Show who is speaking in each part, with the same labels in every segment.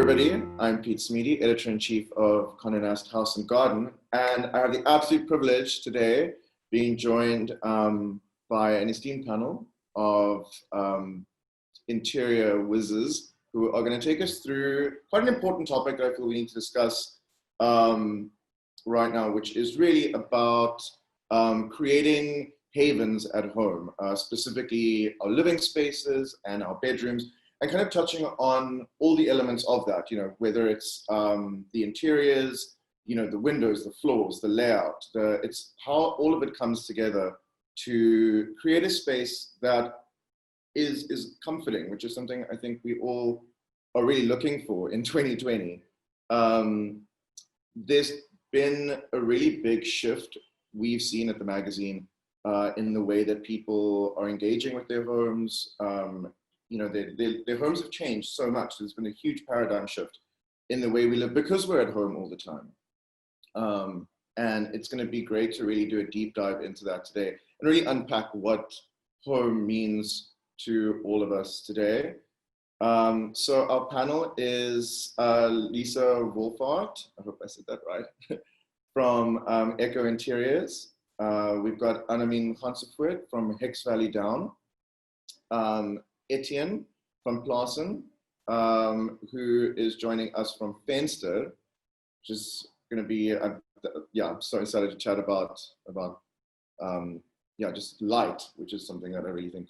Speaker 1: everybody. I'm Piet Smedy, Editor-in-Chief of Condé Nast House and Garden, and I have the absolute privilege today being joined by an esteemed panel of interior whizzes who are going to take us through quite an important topic that I feel we need to discuss right now, which is really about creating havens at home, specifically our living spaces and our bedrooms, and kind of touching on all the elements of that, you know, whether it's the interiors, you know, the windows, the floors, the layout, it's how all of it comes together to create a space that is comforting, which is something I think we all are really looking for in 2020. There's been a really big shift we've seen at the magazine in the way that people are engaging with their homes. You know, their homes have changed so much. There's been a huge paradigm shift in the way we live because we're at home all the time. And it's going to be great to really do a deep dive into that today and really unpack what home means to all of us today. So our panel is Lisa Wolfart, I hope I said that right, from Echo Interiors. We've got Annemien Gansevoort from Hicks Valley Down. Etienne from Plassen, who is joining us from Fenster, which is going to be, yeah, I'm so excited to chat about yeah, just light, which is something that I really think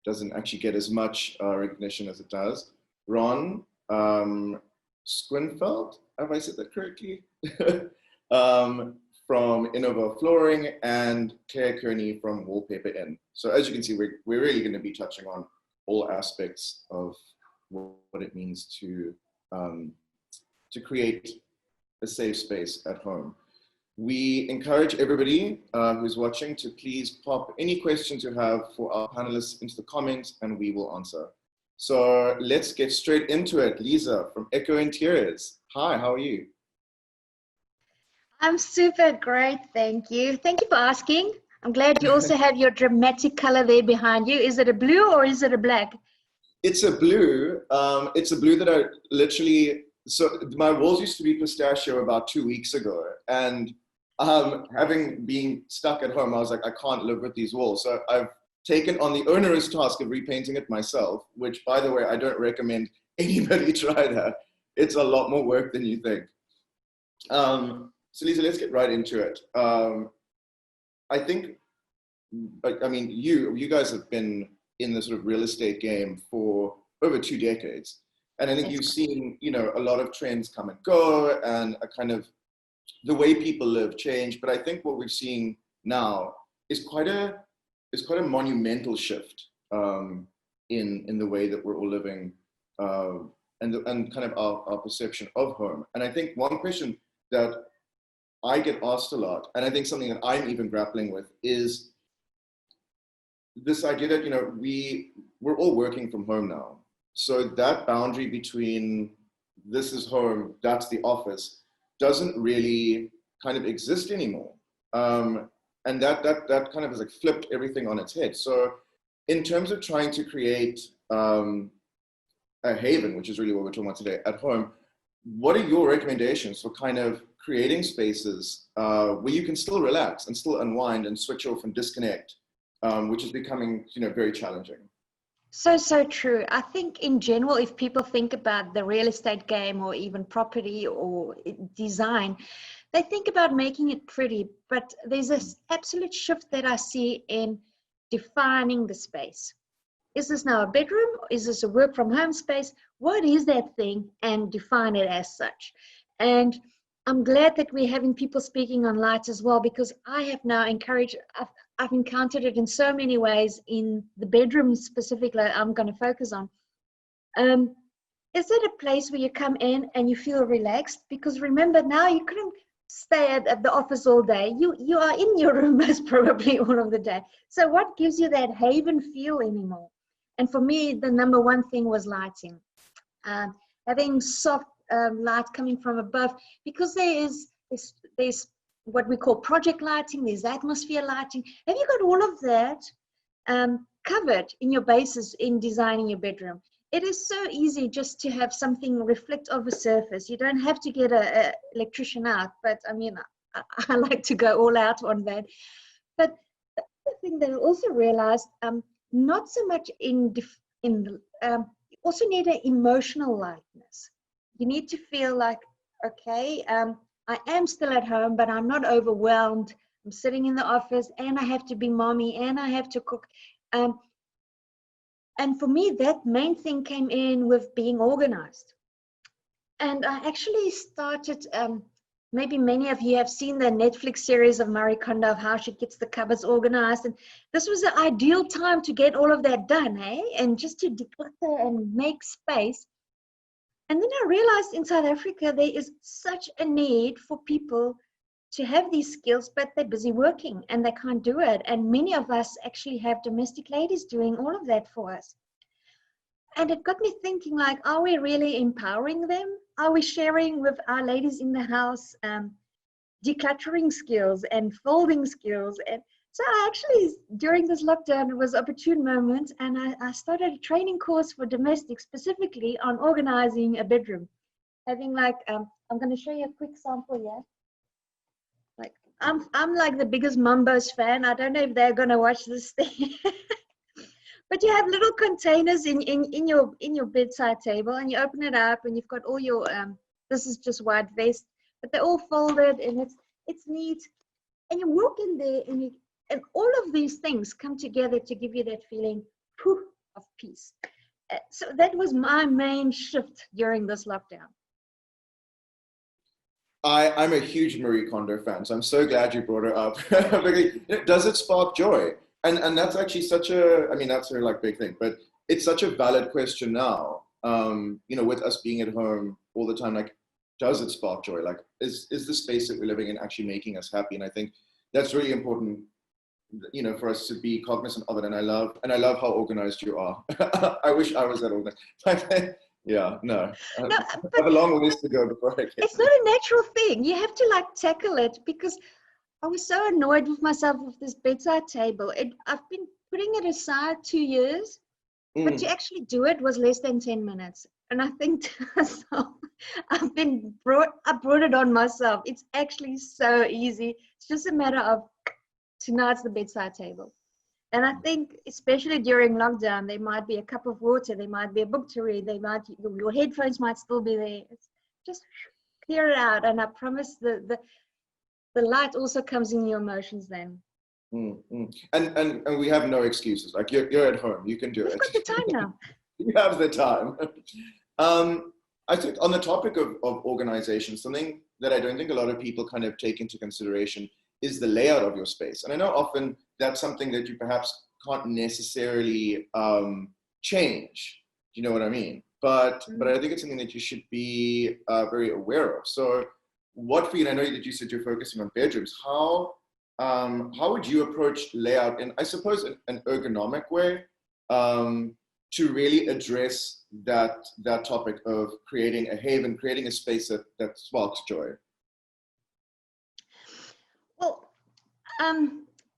Speaker 1: doesn't actually get as much recognition as it does. Ron Squinfeld, have I said that correctly? From Innova Flooring, and Claire Kearney from Wallpaper In. So as you can see, we're really going to be touching on all aspects of what it means to create a safe space at home. We encourage everybody who's watching to please pop any questions you have for our panelists into the comments and we will answer. So let's get straight into it. Lisa from Echo Interiors. Hi, how are you?
Speaker 2: I'm super great, thank you. Thank you for asking. I'm glad you also have your dramatic color there behind you. Is it a blue or is it a black?
Speaker 1: It's a blue. It's a blue that I literally, so my walls used to be pistachio about 2 weeks ago. And having been stuck at home, I was like, I can't live with these walls. So I've taken on the onerous task of repainting it myself, which by the way, I don't recommend anybody try that. It's a lot more work than you think. So Lisa, let's get right into it. I think, I mean, you guys have been in the sort of real estate game for over 2 decades. And I think you've seen, you know, a lot of trends come and go and a kind of the way people live change. But I think what we're seeing now is quite a monumental shift in the way that we're all living and kind of our perception of home. And I think one question that I get asked a lot, and I think something that I'm even grappling with, is this idea that, you know, we're all working from home now. So that boundary between this is home, that's the office, doesn't really kind of exist anymore. And that kind of has like flipped everything on its head. So in terms of trying to create a haven, which is really what we're talking about today, at home, what are your recommendations for kind of creating spaces where you can still relax and still unwind and switch off and disconnect, which is becoming, you know, very challenging?
Speaker 2: So true. I think in general, if people think about the real estate game or even property or design, they think about making it pretty, but there's this absolute shift that I see in defining the space. Is this now a bedroom? Is this a work from home space? What is that thing? And define it as such. And I'm glad that we're having people speaking on light as well, because I have now encouraged, I've encountered it in so many ways in the bedroom specifically I'm going to focus on. Is it a place where you come in and you feel relaxed? Because remember, now you couldn't stay at the office all day. You are in your room most probably all of the day. So what gives you that haven feel anymore? And for me, the number one thing was lighting. Having soft light coming from above, because there's what we call project lighting, there's atmosphere lighting. Have you got all of that covered in your bases in designing your bedroom? it is so easy just to have something reflect off a surface. You don't have to get a electrician out, but I mean, I like to go all out on that. But the other thing that I also realized, not so much you also need an emotional lightness. You need to feel like, okay, I am still at home, but I'm not overwhelmed. I'm sitting in the office and I have to be mommy and I have to cook. And for me, that main thing came in with being organized. And I actually started, maybe many of you have seen the Netflix series of Marie Kondo of how she gets the cupboards organized. And this was the ideal time to get all of that done, eh? And just to declutter and make space. And then I realized in South Africa, there is such a need for people to have these skills, but they're busy working and they can't do it. And many of us actually have domestic ladies doing all of that for us. And it got me thinking, like, are we really empowering them? Are we sharing with our ladies in the house decluttering skills and folding skills? And so I actually, during this lockdown, it was an opportune moment, and I started a training course for domestics specifically on organizing a bedroom. Having like, I'm going to show you a quick sample here. Like, I'm like the biggest Mumbos fan. I don't know if they're going to watch this thing. But you have little containers in your bedside table, and you open it up, and you've got all your this is just white vest, but they're all folded, and it's neat. And you walk in there, and all of these things come together to give you that feeling of peace. So that was my main shift during this lockdown.
Speaker 1: I'm a huge Marie Kondo fan, so I'm so glad you brought her up. Does it spark joy? And that's actually such a, I mean, that's her like big thing, but it's such a valid question now. You know, with us being at home all the time, like, does it spark joy? Like, is the space that we're living in actually making us happy? And I think that's really important, you know, for us to be cognizant of it. And I love how organized you are. I wish I was that organized. Yeah, no. I have a long ways to go before I get
Speaker 2: It's not a natural thing. You have to like tackle it, because I was so annoyed with myself with this bedside table. I've been putting it aside 2 years, but to actually do it was less than 10 minutes. And I think to myself, I brought it on myself. It's actually so easy. It's just a matter of, tonight's the bedside table. And I think, especially during lockdown, there might be a cup of water, there might be a book to read, your headphones might still be there. It's just clear it out. And I promise the light also comes in your emotions then.
Speaker 1: And we have no excuses. Like, you're at home, you can do it.
Speaker 2: You've got the time now.
Speaker 1: You have the time. I think on the topic of organization, something that I don't think a lot of people kind of take into consideration is the layout of your space. And I know often that's something that you perhaps can't necessarily change. Do you know what I mean? But I think it's something that you should be very aware of. So what for you, and I know that you said you're focusing on bedrooms, how would you approach layout in, I suppose, an ergonomic way to really address that topic of creating a haven, creating a space that sparks joy?
Speaker 2: Well,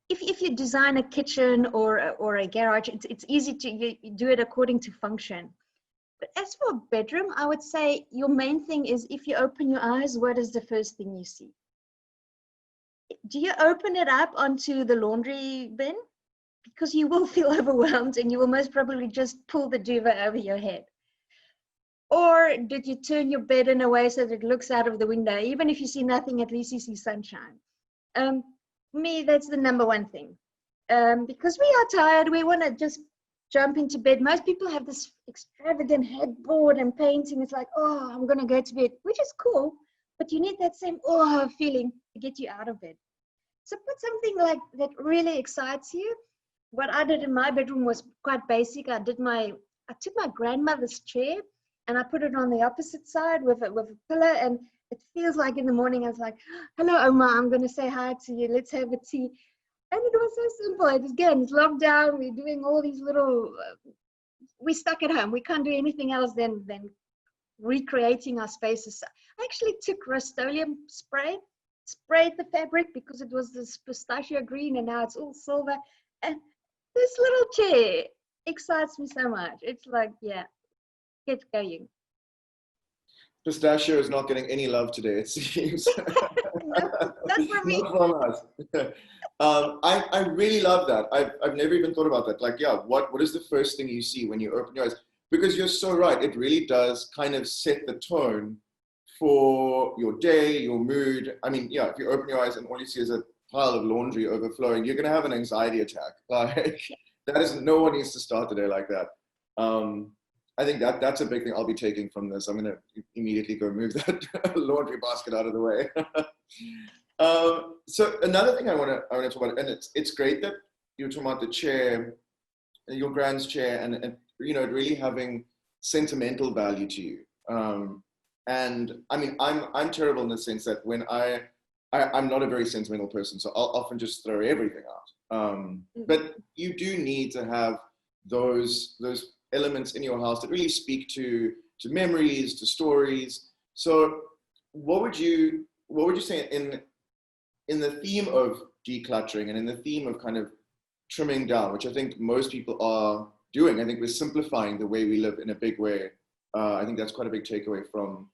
Speaker 2: if you design a kitchen or a garage, it's easy to you do it according to function. But as for a bedroom, I would say your main thing is, if you open your eyes, what is the first thing you see? Do you open it up onto the laundry bin? Because you will feel overwhelmed and you will most probably just pull the duvet over your head. Or did you turn your bed in a way so that it looks out of the window? Even if you see nothing, at least you see sunshine. Me, that's the number one thing. Because we are tired, we want to just jump into bed. Most people have this extravagant headboard and painting. It's like, oh, I'm going to go to bed, which is cool. But you need that same feeling to get you out of bed. So put something like that really excites you. What I did in my bedroom was quite basic. I took my grandmother's chair and I put it on the opposite side with a pillow, and it feels like in the morning I was like, hello, Oma, I'm going to say hi to you. Let's have a tea. And it was so simple. It's locked down. We're doing all these little, we're stuck at home. We can't do anything else than recreating our spaces. I actually took Rust-Oleum spray, sprayed the fabric because it was this pistachio green and now it's all silver. And this little chair excites me so much. It's like, yeah, get going.
Speaker 1: Pistachio is not getting any love today, it seems.
Speaker 2: No, not for me.
Speaker 1: Not from us. I really love that. I've never even thought about that. Like, yeah, what is the first thing you see when you open your eyes? Because you're so right. It really does kind of set the tone for your day, your mood. I mean, yeah, if you open your eyes and all you see is a pile of laundry overflowing, you're going to have an anxiety attack. Like, that is, no one needs to start the day like that. I think that's a big thing I'll be taking from this. I'm going to immediately go move that laundry basket out of the way. So another thing I want to talk about, and it's great that you're talking about the chair, your grand's chair, and you know, it really having sentimental value to you. And I mean, I'm terrible in the sense that when I'm not a very sentimental person, so I'll often just throw everything out. But you do need to have those elements in your house that really speak to memories, to stories. So what would you say in the theme of decluttering and in the theme of kind of trimming down, which I think most people are doing? I think we're simplifying the way we live in a big way. I think that's quite a big takeaway from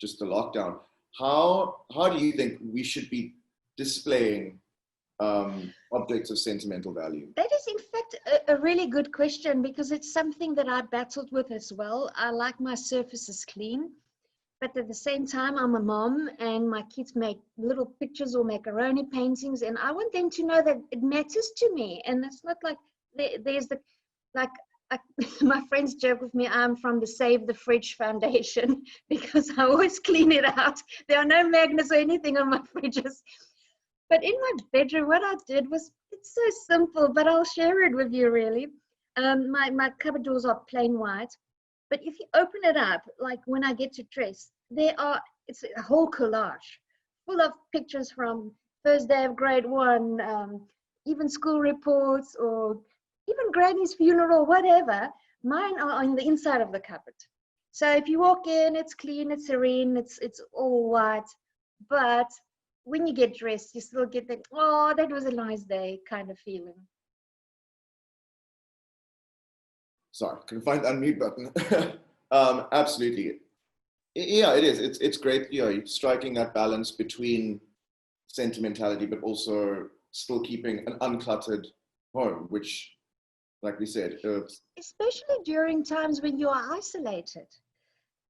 Speaker 1: just the lockdown. How do you think we should be displaying objects of sentimental value?
Speaker 2: That is, in fact, a really good question, because it's something that I battled with as well. I like my surfaces clean, but at the same time, I'm a mom and my kids make little pictures or macaroni paintings, and I want them to know that it matters to me. And it's not like there's the, like, my friends joke with me, I'm from the Save the Fridge Foundation, because I always clean it out. There are no magnets or anything on my fridges. But in my bedroom, what I did was, it's so simple, but I'll share it with you really. My cupboard doors are plain white, but if you open it up, like when I get to dress, it's a whole collage full of pictures from first day of grade 1, even school reports, or even granny's funeral, whatever. Mine are on the inside of the cupboard. So if you walk in, it's clean, it's serene, it's all white, but when you get dressed, you still get that, oh, that was a nice day kind of feeling.
Speaker 1: Sorry, couldn't find the unmute button. Absolutely. Yeah, it is. It's great, you know, striking that balance between sentimentality, but also still keeping an uncluttered home, which, like we said,
Speaker 2: especially during times when you are isolated.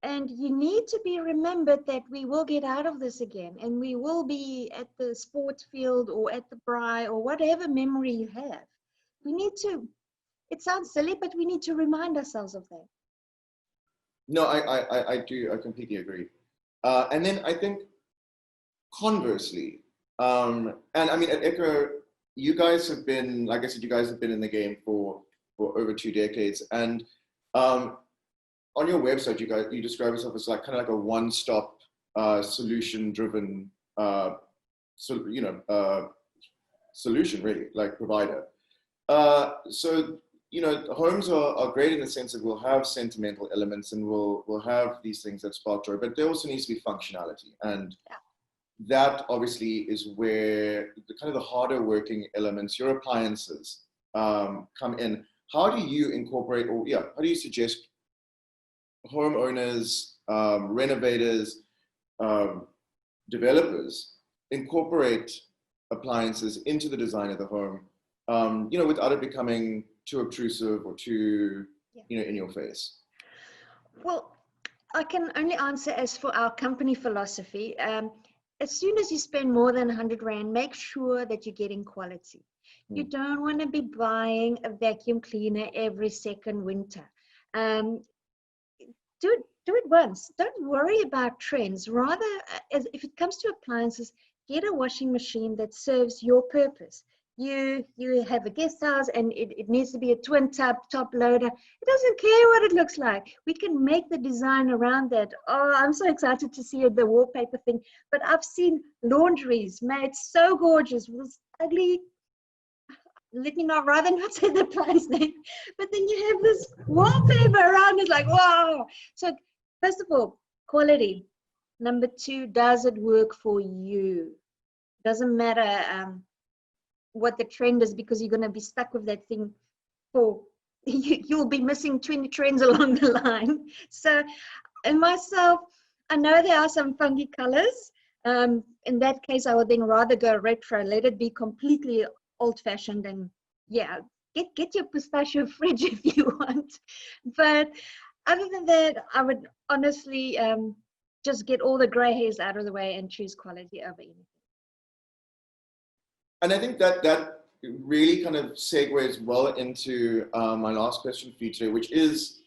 Speaker 2: And you need to be remembered that we will get out of this again, and we will be at the sports field or at the braai or whatever memory you have. We need to, it sounds silly, but we need to remind ourselves of that.
Speaker 1: No, I do. I completely agree. And then I think conversely, and I mean, at Echo, you guys have been, like I said, you guys have been in the game for over 2 decades. And on your website, you describe yourself as like kind of like a one-stop solution-driven, solution really, like provider. So you know, homes are great in the sense that we'll have sentimental elements and we'll have these things that spark joy, but there also needs to be functionality, and that obviously is where the kind of the harder working elements, your appliances, come in. How do you incorporate, or how do you suggest homeowners, renovators, developers incorporate appliances into the design of the home, you know, without it becoming too obtrusive or too, you know, in your face?
Speaker 2: Well, I can only answer as for our company philosophy. As soon as you spend more than 100 Rand, make sure that you're getting quality. You don't want to be buying a vacuum cleaner every second winter. Do it once. Don't worry about trends. Rather, if it comes to appliances, get a washing machine that serves your purpose. You have a guest house and it needs to be a twin top loader. It doesn't care what it looks like. We can make the design around that. Oh, I'm so excited to see the wallpaper thing. But I've seen laundries made so gorgeous with this ugly, let me not rather not say the price name, but then you have this wallpaper around it, like, wow. So first of all, quality. Number 2, does it work for you? Doesn't matter what the trend is, because you're going to be stuck with that thing for you'll be missing 20 trends along the line. So, and myself, I know there are some funky colors. In that case, I would then rather go retro, let it be completely old-fashioned, and yeah, get your pistachio fridge if you want. But other than that, I would honestly just get all the gray hairs out of the way and choose quality over anything.
Speaker 1: And I think that really kind of segues well into my last question for you today, which is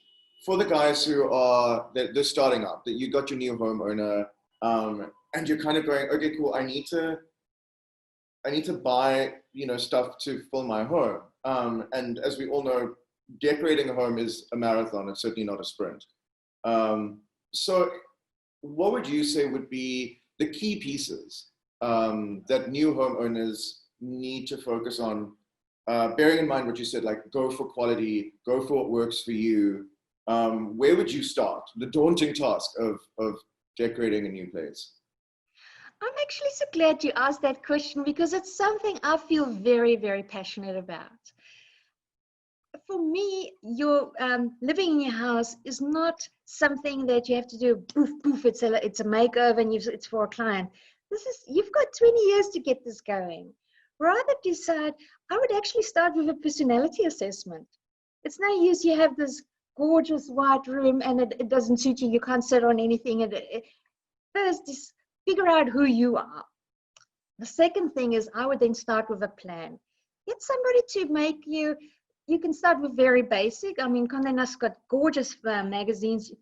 Speaker 1: for the guys who are they're starting up, that you got your new homeowner, and you're kind of going, okay, cool, I need to buy, stuff to fill my home. And as we all know, decorating a home is a marathon. It's certainly not a sprint. So what would you say would be the key pieces that new homeowners need to focus on, bearing in mind what you said, like go for quality, go for what works for you? Where would you start? The daunting task of decorating a new place.
Speaker 2: I'm actually so glad you asked that question, because it's something I feel very, very passionate about. For me, your living in your house is not something that you have to do poof poof. It's a makeover and it's for a client. You've got 20 years to get this going. Rather decide. I would actually start with a personality assessment. It's no use you have this gorgeous white room and it doesn't suit you. You can't sit on anything. First, just figure out who you are. The second thing is I would then start with a plan. Get somebody to make you. You can start with very basic. I mean, Condé Nast's got gorgeous magazines.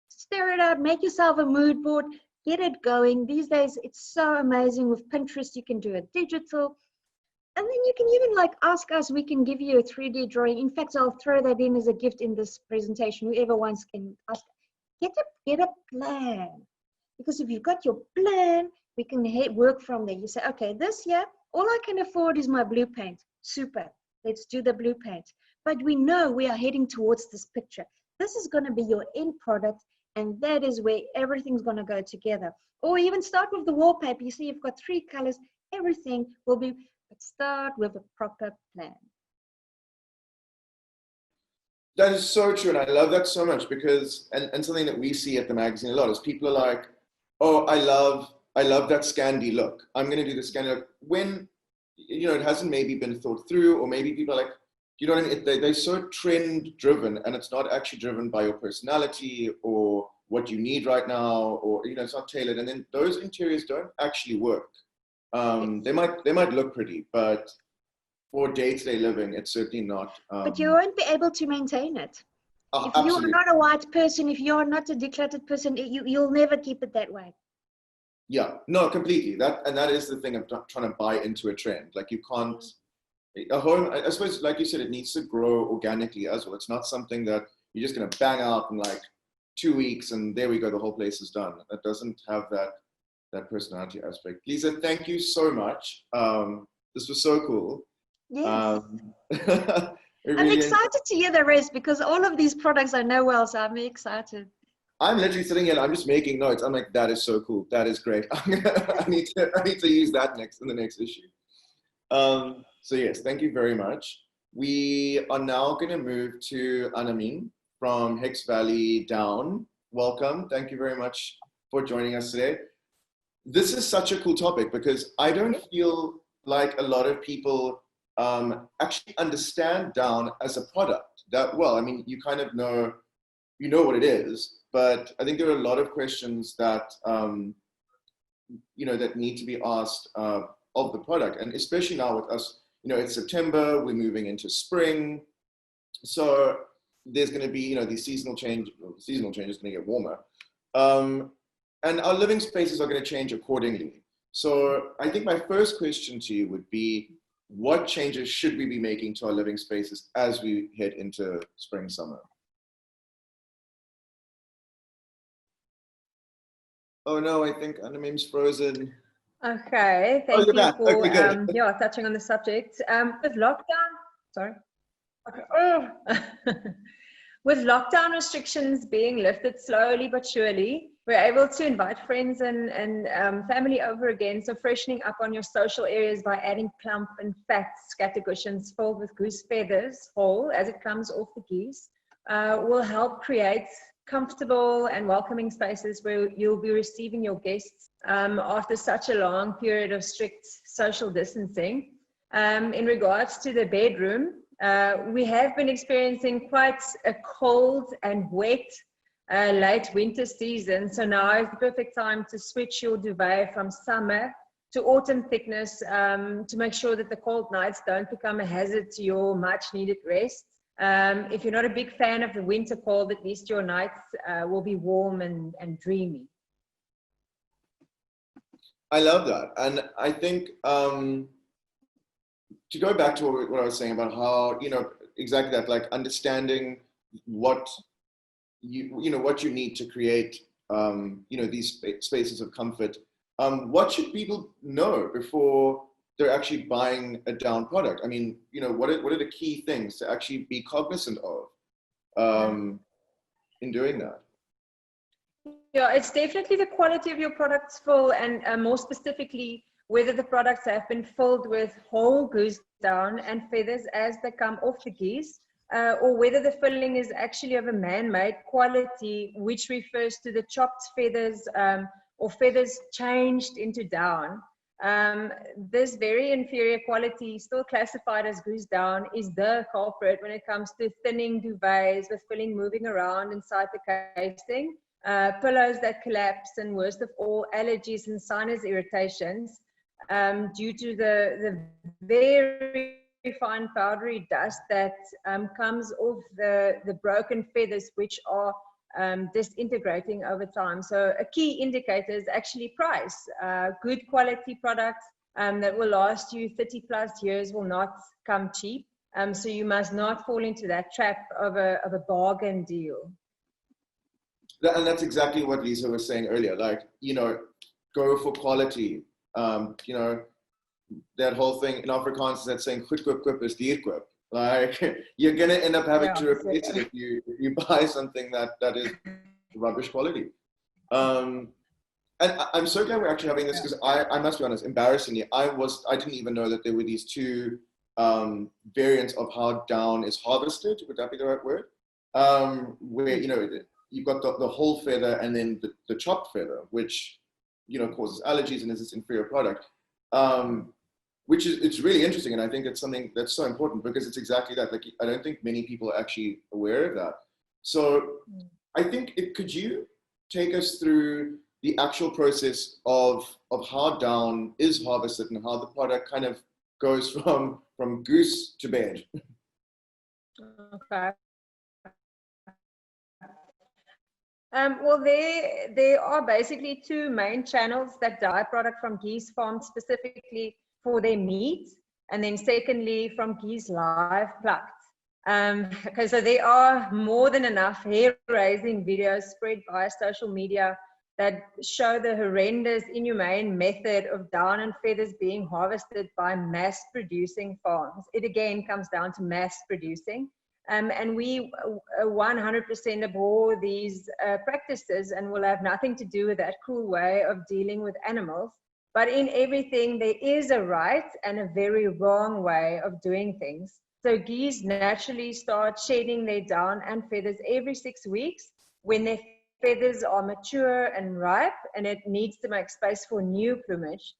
Speaker 2: Stare it out, make yourself a mood board, get it going. These days, it's so amazing with Pinterest. You can do a digital. And then you can even ask us, we can give you a 3D drawing. In fact, I'll throw that in as a gift in this presentation. Whoever wants can ask. Get a plan. Because if you've got your plan, we can work from there. You say, okay, this year, all I can afford is my blue paint. Super. Let's do the blue paint. But we know we are heading towards this picture. This is going to be your end product, and that is where everything's going to go together. Or even start with the wallpaper. You see, you've got 3 colors. Everything will be, but start with a proper plan.
Speaker 1: That is so true, and I love that so much because, and something that we see at the magazine a lot is people are like, oh, I love that Scandi look. I'm going to do the Scandi look. When, it hasn't maybe been thought through, or maybe people are like, you know what I mean? They're so trend driven, and it's not actually driven by your personality or what you need right now, or, it's not tailored. And then those interiors don't actually work. They might look pretty, but for day-to-day living, it's certainly not.
Speaker 2: But you won't be able to maintain it. If
Speaker 1: Absolutely.
Speaker 2: you are not a white person, if you're not a decluttered person, you'll never keep it that way.
Speaker 1: Yeah, no, completely. That is the thing of trying to buy into a trend. Like you can't, a home, I suppose, like you said, it needs to grow organically as well. It's not something that you're just going to bang out in 2 weeks and there we go, the whole place is done. That doesn't have that personality aspect. Lisa, thank you so much. This was so cool.
Speaker 2: Yes. I'm excited to hear the rest because all of these products I know well, so I'm excited.
Speaker 1: I'm literally sitting here and I'm just making notes. I'm like, that is so cool. That is great. I need to use that in the next issue. So yes, thank you very much. We are now going to move to Anamin from Hicks Valley Down. Welcome. Thank you very much for joining us today. This is such a cool topic because I don't feel like a lot of people actually understand down as a product that well. I mean, you kind of know, what it is, but I think there are a lot of questions that, that need to be asked of the product. And especially now with us, it's September, we're moving into spring. So there's going to be, these seasonal change is going to get warmer. And our living spaces are going to change accordingly. So I think my first question to you would be, what changes should we be making to our living spaces as we head into spring, summer? Oh no, I think Anamim's frozen.
Speaker 3: Okay, thank you for touching on the subject. With lockdown, with lockdown restrictions being lifted slowly but surely, we're able to invite friends and family over again. So freshening up on your social areas by adding plump and fat scatter cushions filled with goose feathers whole as it comes off the geese will help create comfortable and welcoming spaces where you'll be receiving your guests after such a long period of strict social distancing. In regards to the bedroom, we have been experiencing quite a cold and wet late winter season. So now is the perfect time to switch your duvet from summer to autumn thickness to make sure that the cold nights don't become a hazard to your much needed rest. If you're not a big fan of the winter cold, at least your nights will be warm and dreamy.
Speaker 1: I love that. And I think to go back to what I was saying about how, exactly that, like understanding what what you need to create, these spaces of comfort. What should people know before they're actually buying a down product? I mean, what are the key things to actually be cognizant of in doing that?
Speaker 3: Yeah, it's definitely the quality of your products full, and more specifically, whether the products have been filled with whole goose down and feathers as they come off the geese, or whether the filling is actually of a man-made quality, which refers to the chopped feathers or feathers changed into down. This very inferior quality, still classified as goose down, is the culprit when it comes to thinning duvets with filling moving around inside the casing, pillows that collapse, and worst of all, allergies and sinus irritations due to the very fine powdery dust that comes off the broken feathers, which are disintegrating over time. So a key indicator is actually price. Good quality products that will last you 30 plus years will not come cheap. So you must not fall into that trap of a bargain deal.
Speaker 1: And that's exactly what Lisa was saying earlier. Like, go for quality. That whole thing in Afrikaans is that saying, "Goedkoop koop is duurkoop." Like, you're gonna end up having to replace it if you buy something that is rubbish quality. And I'm so glad we're actually having this, because I must be honest, embarrassingly, I didn't even know that there were these two variants of how down is harvested. Would that be the right word? Where you've got the whole feather and then the chopped feather, which causes allergies and is this inferior product. Which it's really interesting, and I think it's something that's so important, because it's exactly that. Like, I don't think many people are actually aware of that. So I think could you take us through the actual process of how down is harvested and how the product kind of goes from goose to bed?
Speaker 3: Okay. Well, there are basically two main channels that dye product from geese farmed specifically for their meat, and then secondly from geese live plucked. Okay, so there are more than enough hair-raising videos spread via social media that show the horrendous, inhumane method of down and feathers being harvested by mass-producing farms. It again comes down to mass producing. And we 100% abhor these practices and will have nothing to do with that cruel way of dealing with animals. But in everything, there is a right and a very wrong way of doing things. So geese naturally start shedding their down and feathers every 6 weeks when their feathers are mature and ripe, and it needs to make space for new plumage,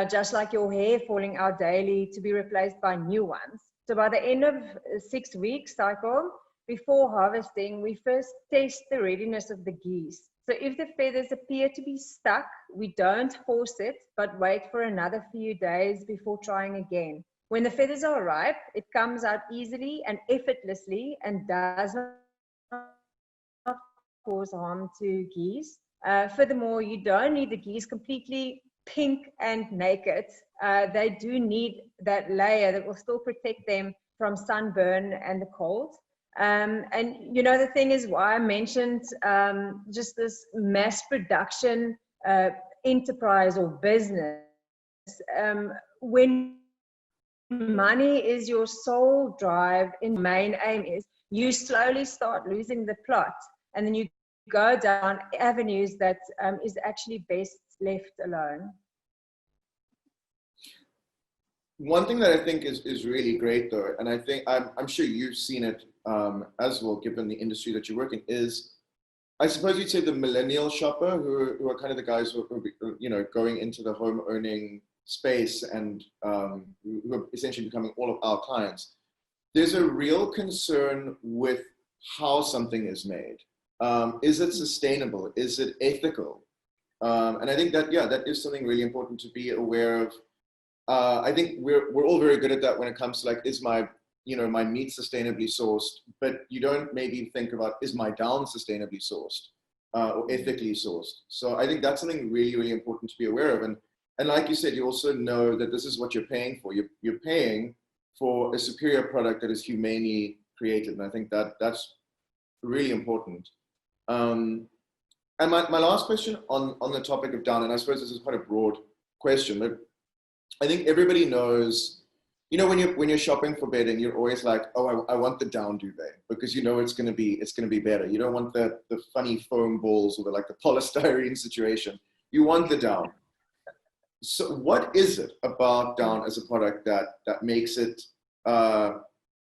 Speaker 3: just like your hair falling out daily to be replaced by new ones. So by the end of a 6 week cycle, before harvesting, we first test the readiness of the geese. So if the feathers appear to be stuck, we don't force it, but wait for another few days before trying again. When the feathers are ripe, it comes out easily and effortlessly and does not cause harm to geese. Furthermore, you don't need the geese completely pink and naked. They do need that layer that will still protect them from sunburn and the cold. And the thing is why I mentioned just this mass production enterprise or business. When money is your sole drive, in main aim is, you slowly start losing the plot, and then you go down avenues that is actually best left alone.
Speaker 1: One thing that I think is really great though, and I think I'm sure you've seen it as well, given the industry that you work in, is I suppose you'd say the millennial shopper who are kind of the guys who are, you know, going into the home owning space and who are essentially becoming all of our clients. There's a real concern with how something is made. Is it sustainable? Is it ethical? And I think that, yeah, that is something really important to be aware of. I think we're all very good at that when it comes to like, is my, you know, my meat sustainably sourced, but you don't maybe think about, is my down sustainably sourced or ethically sourced? So I think that's something really, really important to be aware of. And like you said, you also know that this is what you're paying for. You're paying for a superior product that is humanely created. And I think that that's really important. And my last question on the topic of down, and I suppose this is quite a broad question, but I think everybody knows, you know, when you're shopping for bedding, you're always like, oh, I want the down duvet because you know it's going to be better. You don't want the funny foam balls or the polystyrene situation. You want the down. So what is it about down as a product that makes it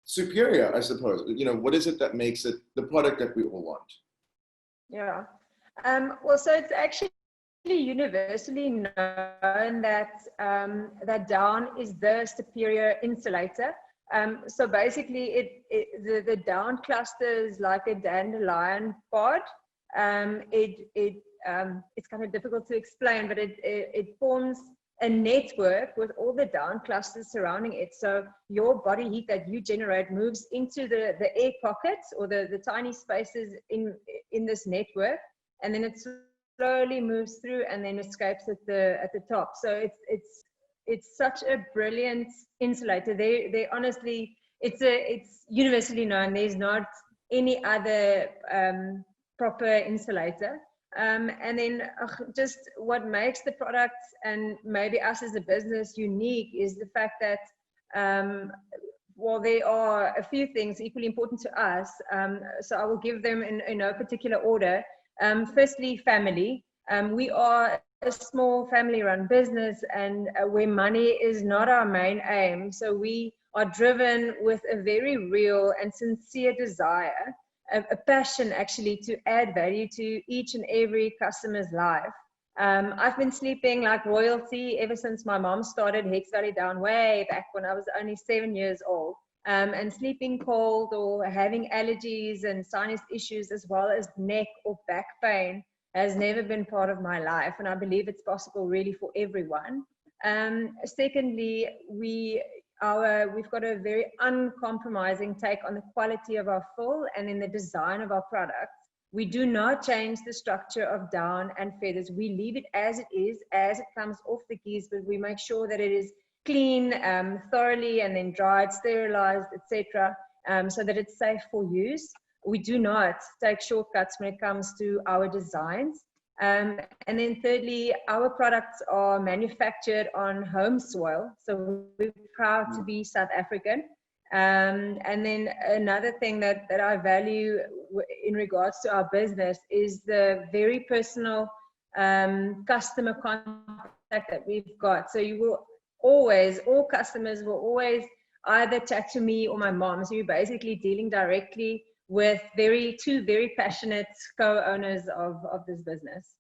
Speaker 1: superior, I suppose? You know, what is it that makes it the product that we all want?
Speaker 3: Yeah. Well, so it's actually universally known that that down is the superior insulator. So basically, the down cluster is like a dandelion pod. It's kind of difficult to explain, but it forms a network with all the down clusters surrounding it. So your body heat that you generate moves into the air pockets or the tiny spaces in this network, and then it slowly moves through and then escapes at the top. So it's such a brilliant insulator. They honestly, it's universally known. There's not any other proper insulator. And then just what makes the product and maybe us as a business unique is the fact that well, there are a few things equally important to us. So I will give them in no particular order. Firstly, family. We are a small family-run business, and where money is not our main aim. So we are driven with a very real and sincere desire, a passion actually, to add value to each and every customer's life. I've been sleeping like royalty ever since my mom started Hex Valley Down way back when I was only 7 years old. And sleeping cold or having allergies and sinus issues as well as neck or back pain has never been part of my life, and I believe it's possible really for everyone. Secondly, we've got a very uncompromising take on the quality of our fill and in the design of our products. We do not change the structure of down and feathers. We leave it as it is, as it comes off the geese, but we make sure that it is clean thoroughly and then dried, sterilized, etc., so that it's safe for use. We do not take shortcuts when it comes to our designs. And then thirdly, our products are manufactured on home soil. So we're proud to be South African. And then another thing that I value in regards to our business is the very personal customer contact that we've got. So you will always, all customers will always either chat to me or my mom. So you're basically dealing directly with two very passionate co-owners of this business.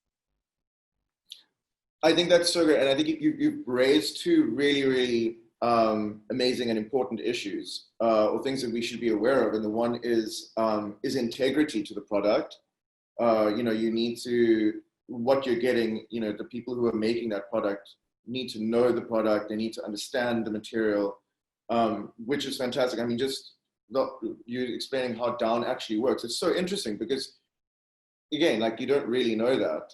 Speaker 1: I think that's so great. And I think you've raised two really, really amazing and important issues or things that we should be aware of. And the one is integrity to the product. You know, you need to, what you're getting, you know, the people who are making that product need to know the product. They need to understand the material, which is fantastic. I mean, just you explaining how down actually works. It's so interesting because, again, like you don't really know that,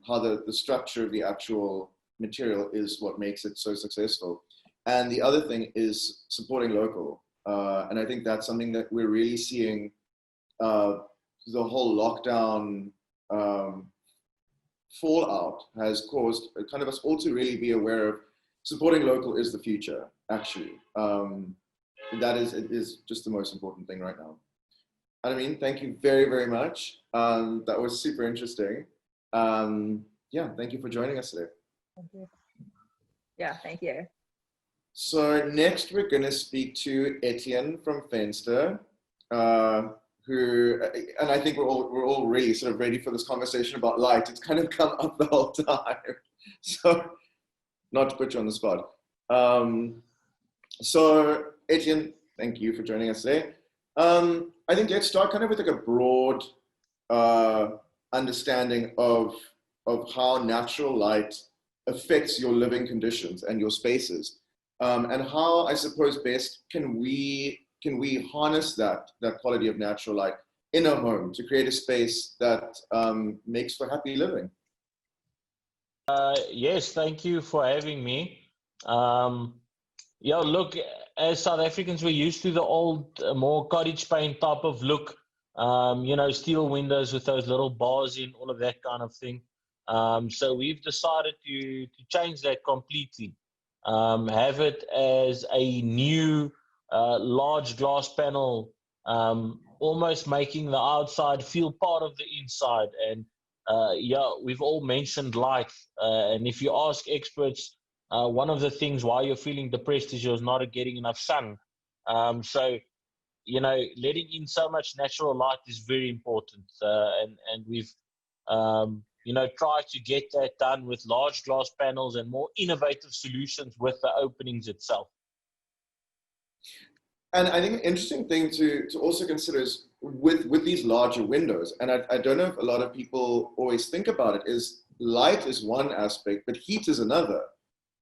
Speaker 1: how the structure of the actual material is what makes it so successful. And the other thing is supporting local. And I think that's something that we're really seeing. The whole lockdown fallout has caused kind of us all to really be aware of supporting local is the future, actually. That is just the most important thing right now. I mean, thank you very, very much. That was super interesting. Yeah, thank you for joining us today.
Speaker 3: Thank you. Yeah, thank you.
Speaker 1: So next we're going to speak to Etienne from Fenster, who, and I think we're all really sort of ready for this conversation about light. It's kind of come up the whole time. So not to put you on the spot. So Etienne, thank you for joining us today. I think let's start kind of with like a broad understanding of how natural light affects your living conditions and your spaces, and how, I suppose, best can we harness that quality of natural light in a home to create a space that makes for happy living.
Speaker 4: Yes, thank you for having me. Yeah, look, as South Africans, we're used to the old, more cottage paint type of look, you know, steel windows with those little bars in, all of that kind of thing. So we've decided to change that completely, have it as a new large glass panel, almost making the outside feel part of the inside. And yeah, we've all mentioned light, and if you ask experts, one of the things why you're feeling depressed is you're not getting enough sun. So, you know, letting in so much natural light is very important. And we've, you know, tried to get that done with large glass panels and more innovative solutions with the openings itself.
Speaker 1: And I think an interesting thing to also consider is with these larger windows, and I don't know if a lot of people always think about it, is light is one aspect, but heat is another.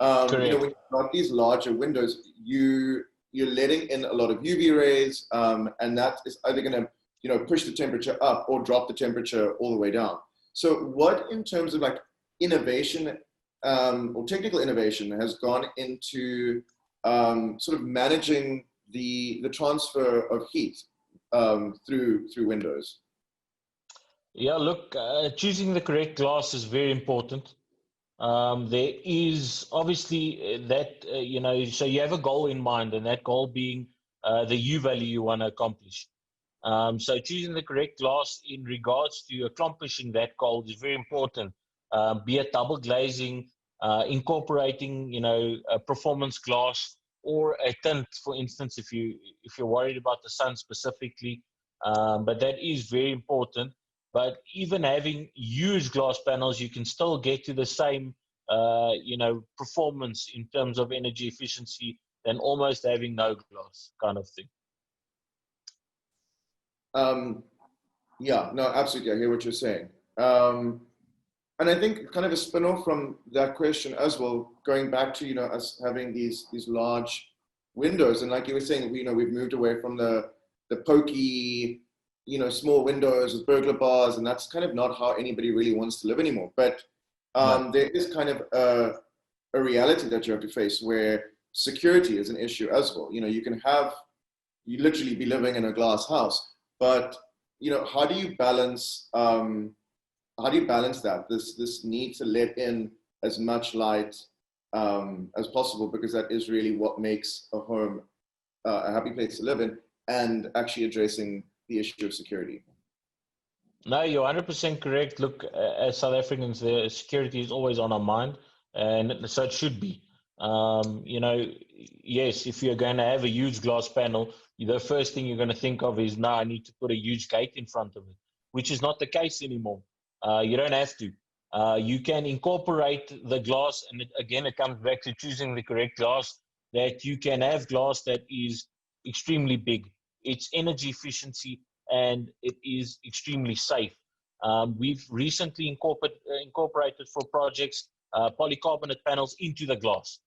Speaker 1: You know, when you've got these larger windows, you're letting in a lot of UV rays, and that is either going to, you know, push the temperature up or drop the temperature all the way down. So what, in terms of like innovation or technical innovation, has gone into sort of managing the transfer of heat through windows?
Speaker 4: Yeah, look, choosing the correct glass is very important. There is obviously that, you know, so you have a goal in mind, and that goal being the U value you want to accomplish. So choosing the correct glass in regards to accomplishing that goal is very important. Be it double glazing, incorporating, you know, a performance glass or a tint, for instance, if you're worried about the sun specifically. But that is very important. But even having huge glass panels, you can still get to the same, you know, performance in terms of energy efficiency than almost having no glass, kind of thing.
Speaker 1: Yeah, no, absolutely. I hear what you're saying. And I think kind of a spin-off from that question as well, going back to, you know, us having these large windows, and like you were saying, you know, we've moved away from the pokey, you know, small windows with burglar bars, and that's kind of not how anybody really wants to live anymore. But
Speaker 4: No.
Speaker 1: there is kind of a reality that you have to face where security is an issue as well. You know, you literally be living in a glass house, but, you know, how do you balance that, this need to let in as much light as possible, because that is really what makes a home a happy place to live in, and actually addressing the issue of security?
Speaker 4: No, you're 100% correct. Look, as South Africans, the security is always on our mind, and so it should be. You know, yes, if you're going to have a huge glass panel, the first thing you're going to think of is, no, I need to put a huge gate in front of it, which is not the case anymore. You don't have to. You can incorporate the glass, and again, it comes back to choosing the correct glass, that you can have glass that is extremely big. It's energy efficiency, and it is extremely safe. We've recently incorporated for projects polycarbonate panels into the glass,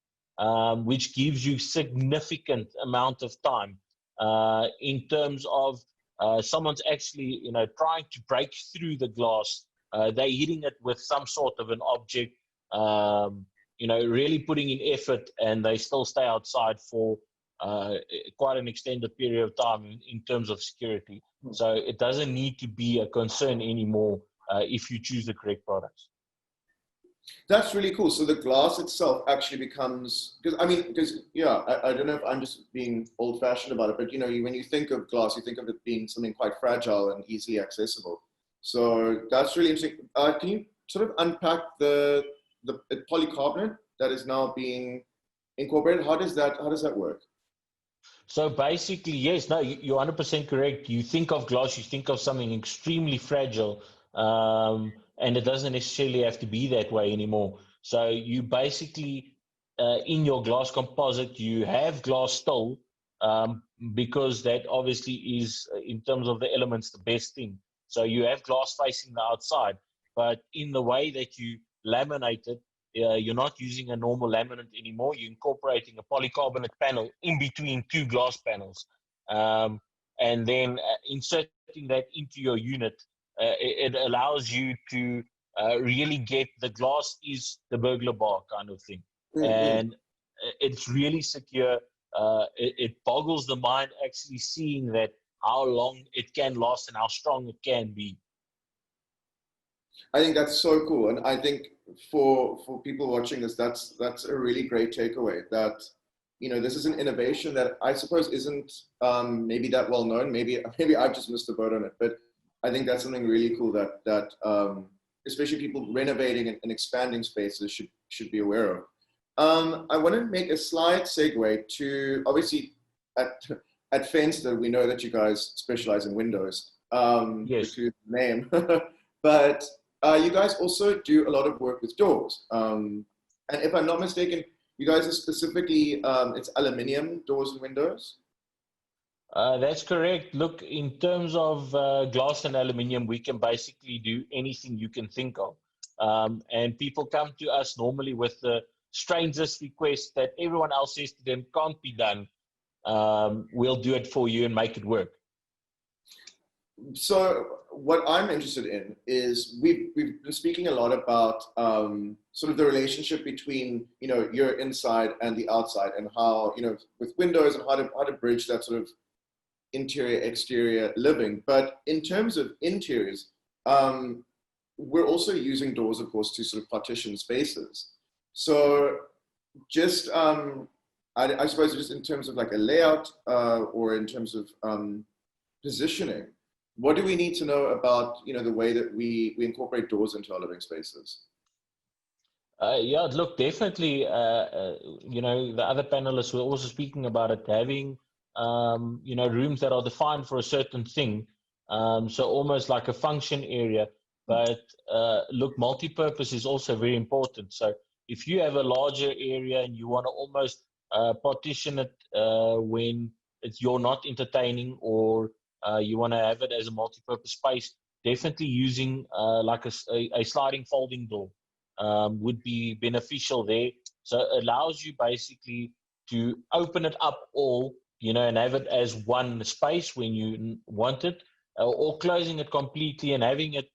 Speaker 4: which gives you significant amount of time in terms of someone's actually, you know, trying to break through the glass. They're hitting it with some sort of an object, you know, really putting in effort, and they still stay outside for quite an extended period of time in terms of security. So it doesn't need to be a concern anymore if you choose the correct products.
Speaker 1: That's really cool. So the glass itself actually becomes, I don't know if I'm just being old fashioned about it, but when you think of glass, you think of it being something quite fragile and easily accessible. So that's really interesting. Can you sort of unpack the polycarbonate that is now being incorporated? How does that work?
Speaker 4: So basically, yes, no, you're 100% correct. You think of glass, you think of something extremely fragile, and it doesn't necessarily have to be that way anymore. So you basically, in your glass composite, you have glass still, because that obviously is, in terms of the elements, the best thing. So you have glass facing the outside, but in the way that you laminate it, you're not using a normal laminate anymore. You're incorporating a polycarbonate panel in between two glass panels, and then inserting that into your unit. It allows you to really get the glass is the burglar bar kind of thing, and it's really secure. It boggles the mind actually seeing that how long it can last and how strong it can be.
Speaker 1: I think that's so cool, and I think for people watching this, that's a really great takeaway. That this is an innovation that I suppose isn't maybe that well known. Maybe I've just missed the boat on it, but I think that's something really cool that especially people renovating and expanding spaces should be aware of. I want to make a slight segue to, obviously at Fenster we know that you guys specialize in windows.
Speaker 4: Yes.
Speaker 1: To name, but. You guys also do a lot of work with doors. And if I'm not mistaken, you guys are specifically, it's aluminium doors and windows?
Speaker 4: That's correct. Look, in terms of glass and aluminium, we can basically do anything you can think of. And people come to us normally with the strangest request that everyone else says to them can't be done. We'll do it for you and make it work.
Speaker 1: So what I'm interested in is we've been speaking a lot about sort of the relationship between your inside and the outside, and how with windows and how to bridge that sort of interior exterior living. But in terms of interiors, we're also using doors, of course, to sort of partition spaces. So just I suppose just in terms of like a layout or in terms of positioning. What do we need to know about the way that we incorporate doors into our living spaces?
Speaker 4: Yeah, look, definitely. The other panelists were also speaking about it, having rooms that are defined for a certain thing. So almost like a function area. But look, multi-purpose is also very important. So if you have a larger area and you want to almost partition it when you're not entertaining, or you want to have it as a multi-purpose space, definitely using like a sliding folding door would be beneficial there. So it allows you basically to open it up all, and have it as one space when you want it, or closing it completely and having it,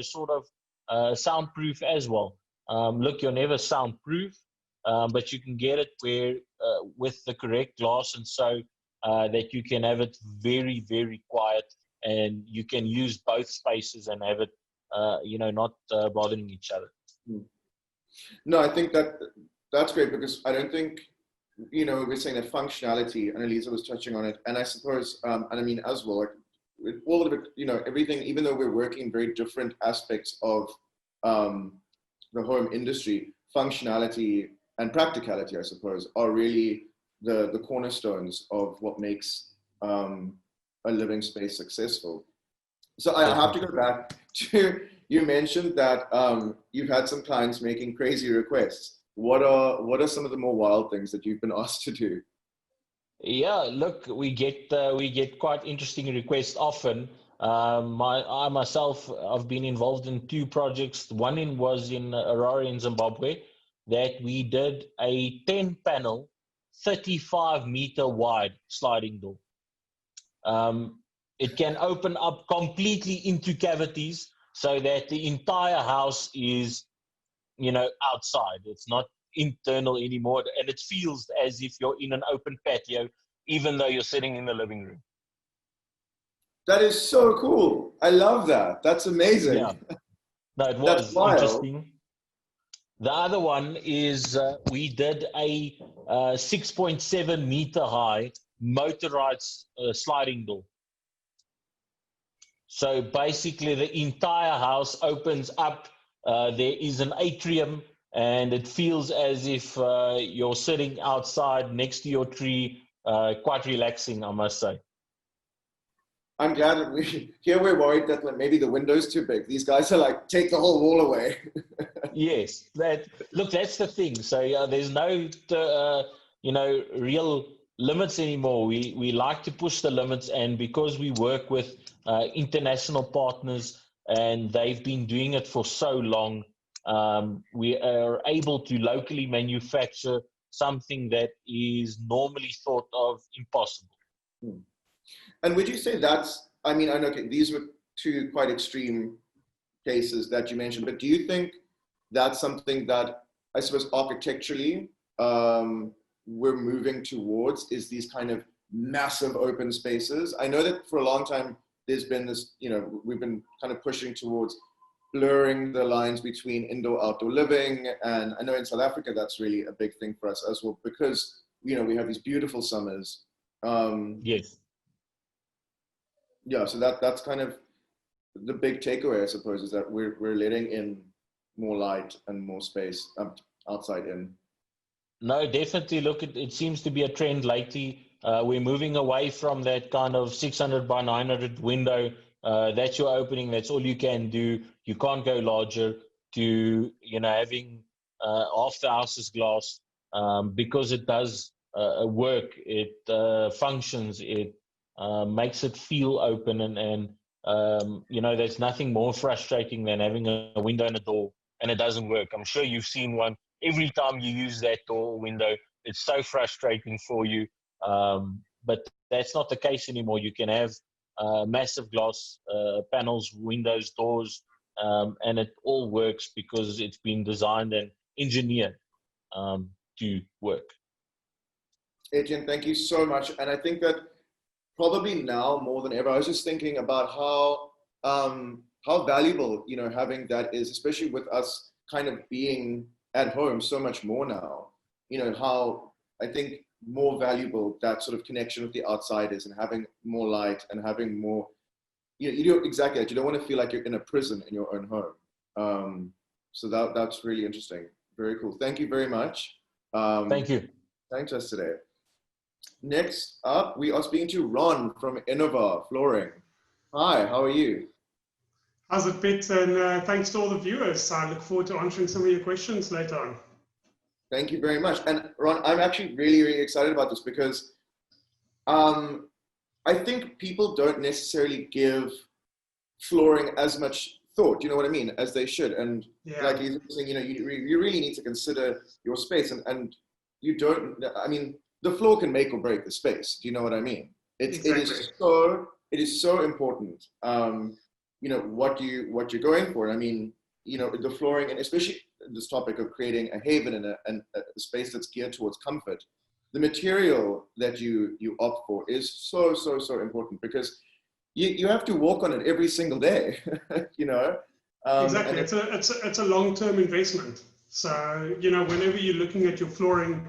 Speaker 4: sort of soundproof as well. Look, you're never soundproof, but you can get it where with the correct glass, and so that you can have it very, very quiet, and you can use both spaces and have it, not bothering each other.
Speaker 1: No, I think that's great, because I don't think, we're saying that functionality, and Elisa was touching on it, and I suppose, and I mean as well, like with all of it, everything, even though we're working in very different aspects of the home industry, functionality and practicality, I suppose, are really the cornerstones of what makes a living space successful. So I have to go back to, you mentioned that you've had some clients making crazy requests. What are some of the more wild things that you've been asked to do?
Speaker 4: Yeah, look, we get quite interesting requests often. I myself, I've been involved in 2 projects. One was in Aurora in Zimbabwe, that we did a 10-panel, 35-meter wide sliding door. It can open up completely into cavities, so that the entire house is, outside. It's not internal anymore, and it feels as if you're in an open patio, even though you're sitting in the living room.
Speaker 1: That is so cool. I love that. That's amazing.
Speaker 4: Yeah. No, it was interesting. The other one is we did a 6.7 meter high motorized sliding door. So basically the entire house opens up. There is an atrium, and it feels as if you're sitting outside next to your tree, quite relaxing, I must say.
Speaker 1: I'm glad that we're worried that maybe the window's too big. These guys are like, take the whole wall away.
Speaker 4: Yes, that's the thing. So there's no real limits anymore. We like to push the limits, and because we work with international partners and they've been doing it for so long, we are able to locally manufacture something that is normally thought of impossible.
Speaker 1: And would you say that's, I mean, I know these were two quite extreme cases that you mentioned, but do you think that's something that, I suppose, architecturally we're moving towards, is these kind of massive open spaces? I know that for a long time there's been this, we've been kind of pushing towards blurring the lines between indoor outdoor living, and I know in South Africa that's really a big thing for us as well, because we have these beautiful summers.
Speaker 4: Yes.
Speaker 1: Yeah, so that's kind of the big takeaway, I suppose, is that we're letting in more light and more space outside in.
Speaker 4: No, definitely. Look, it seems to be a trend lately. We're moving away from that kind of 600 by 900 window that you're opening. That's all you can do. You can't go larger, to having half the house is glass, because it does work. It functions. It makes it feel open, and there's nothing more frustrating than having a window and a door and it doesn't work. I'm sure you've seen one. Every time you use that door or window, it's so frustrating for you. But that's not the case anymore. You can have massive glass panels, windows, doors, and it all works because it's been designed and engineered to work.
Speaker 1: Adrian, thank you so much. And I think that probably now more than ever, I was just thinking about how valuable, having that is, especially with us kind of being at home so much more now, how I think more valuable that sort of connection with the outside is, and having more light and having more, you do exactly that. You don't want to feel like you're in a prison in your own home. So that's really interesting. Very cool. Thank you very much.
Speaker 4: Thank you.
Speaker 1: Thanks us today. Next up, we are speaking to Ron from Innova Flooring. Hi, how are you?
Speaker 5: How's it, Piet? And thanks to all the viewers. I look forward to answering some of your questions later on.
Speaker 1: Thank you very much. And Ron, I'm actually really, really excited about this because I think people don't necessarily give flooring as much thought, you know what I mean, as they should. And
Speaker 5: yeah.
Speaker 1: Like you're saying, you really need to consider your space, and you don't, I mean, the floor can make or break the space. Do you know what I mean?
Speaker 5: Exactly.
Speaker 1: It is so important. What you're going for. I mean, the flooring, and especially this topic of creating a haven and a space that's geared towards comfort. The material that you opt for is so important, because you have to walk on it every single day.
Speaker 5: Exactly. It's a long-term investment. So whenever you're looking at your flooring,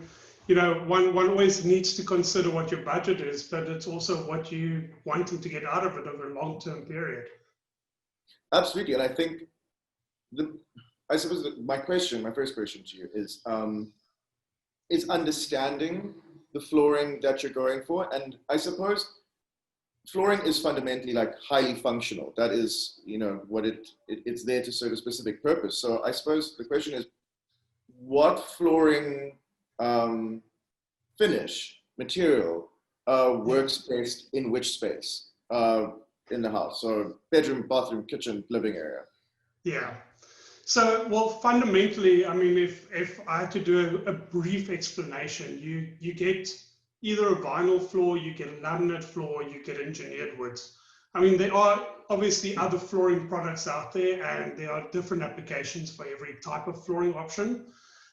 Speaker 5: one always needs to consider what your budget is, but it's also what you wanting to get out of it over a long-term period.
Speaker 1: Absolutely. And I think I suppose my first question to you is understanding the flooring that you're going for. And I suppose flooring is fundamentally like highly functional. That is, what it's there to serve a specific purpose. So I suppose the question is, what flooring finish, material works best in which space in the house? So bedroom, bathroom, kitchen, living area.
Speaker 5: Yeah. So, well, fundamentally, I mean, if I had to do a brief explanation, you get either a vinyl floor, you get a laminate floor, you get engineered woods. I mean, there are obviously other flooring products out there, and there are different applications for every type of flooring option.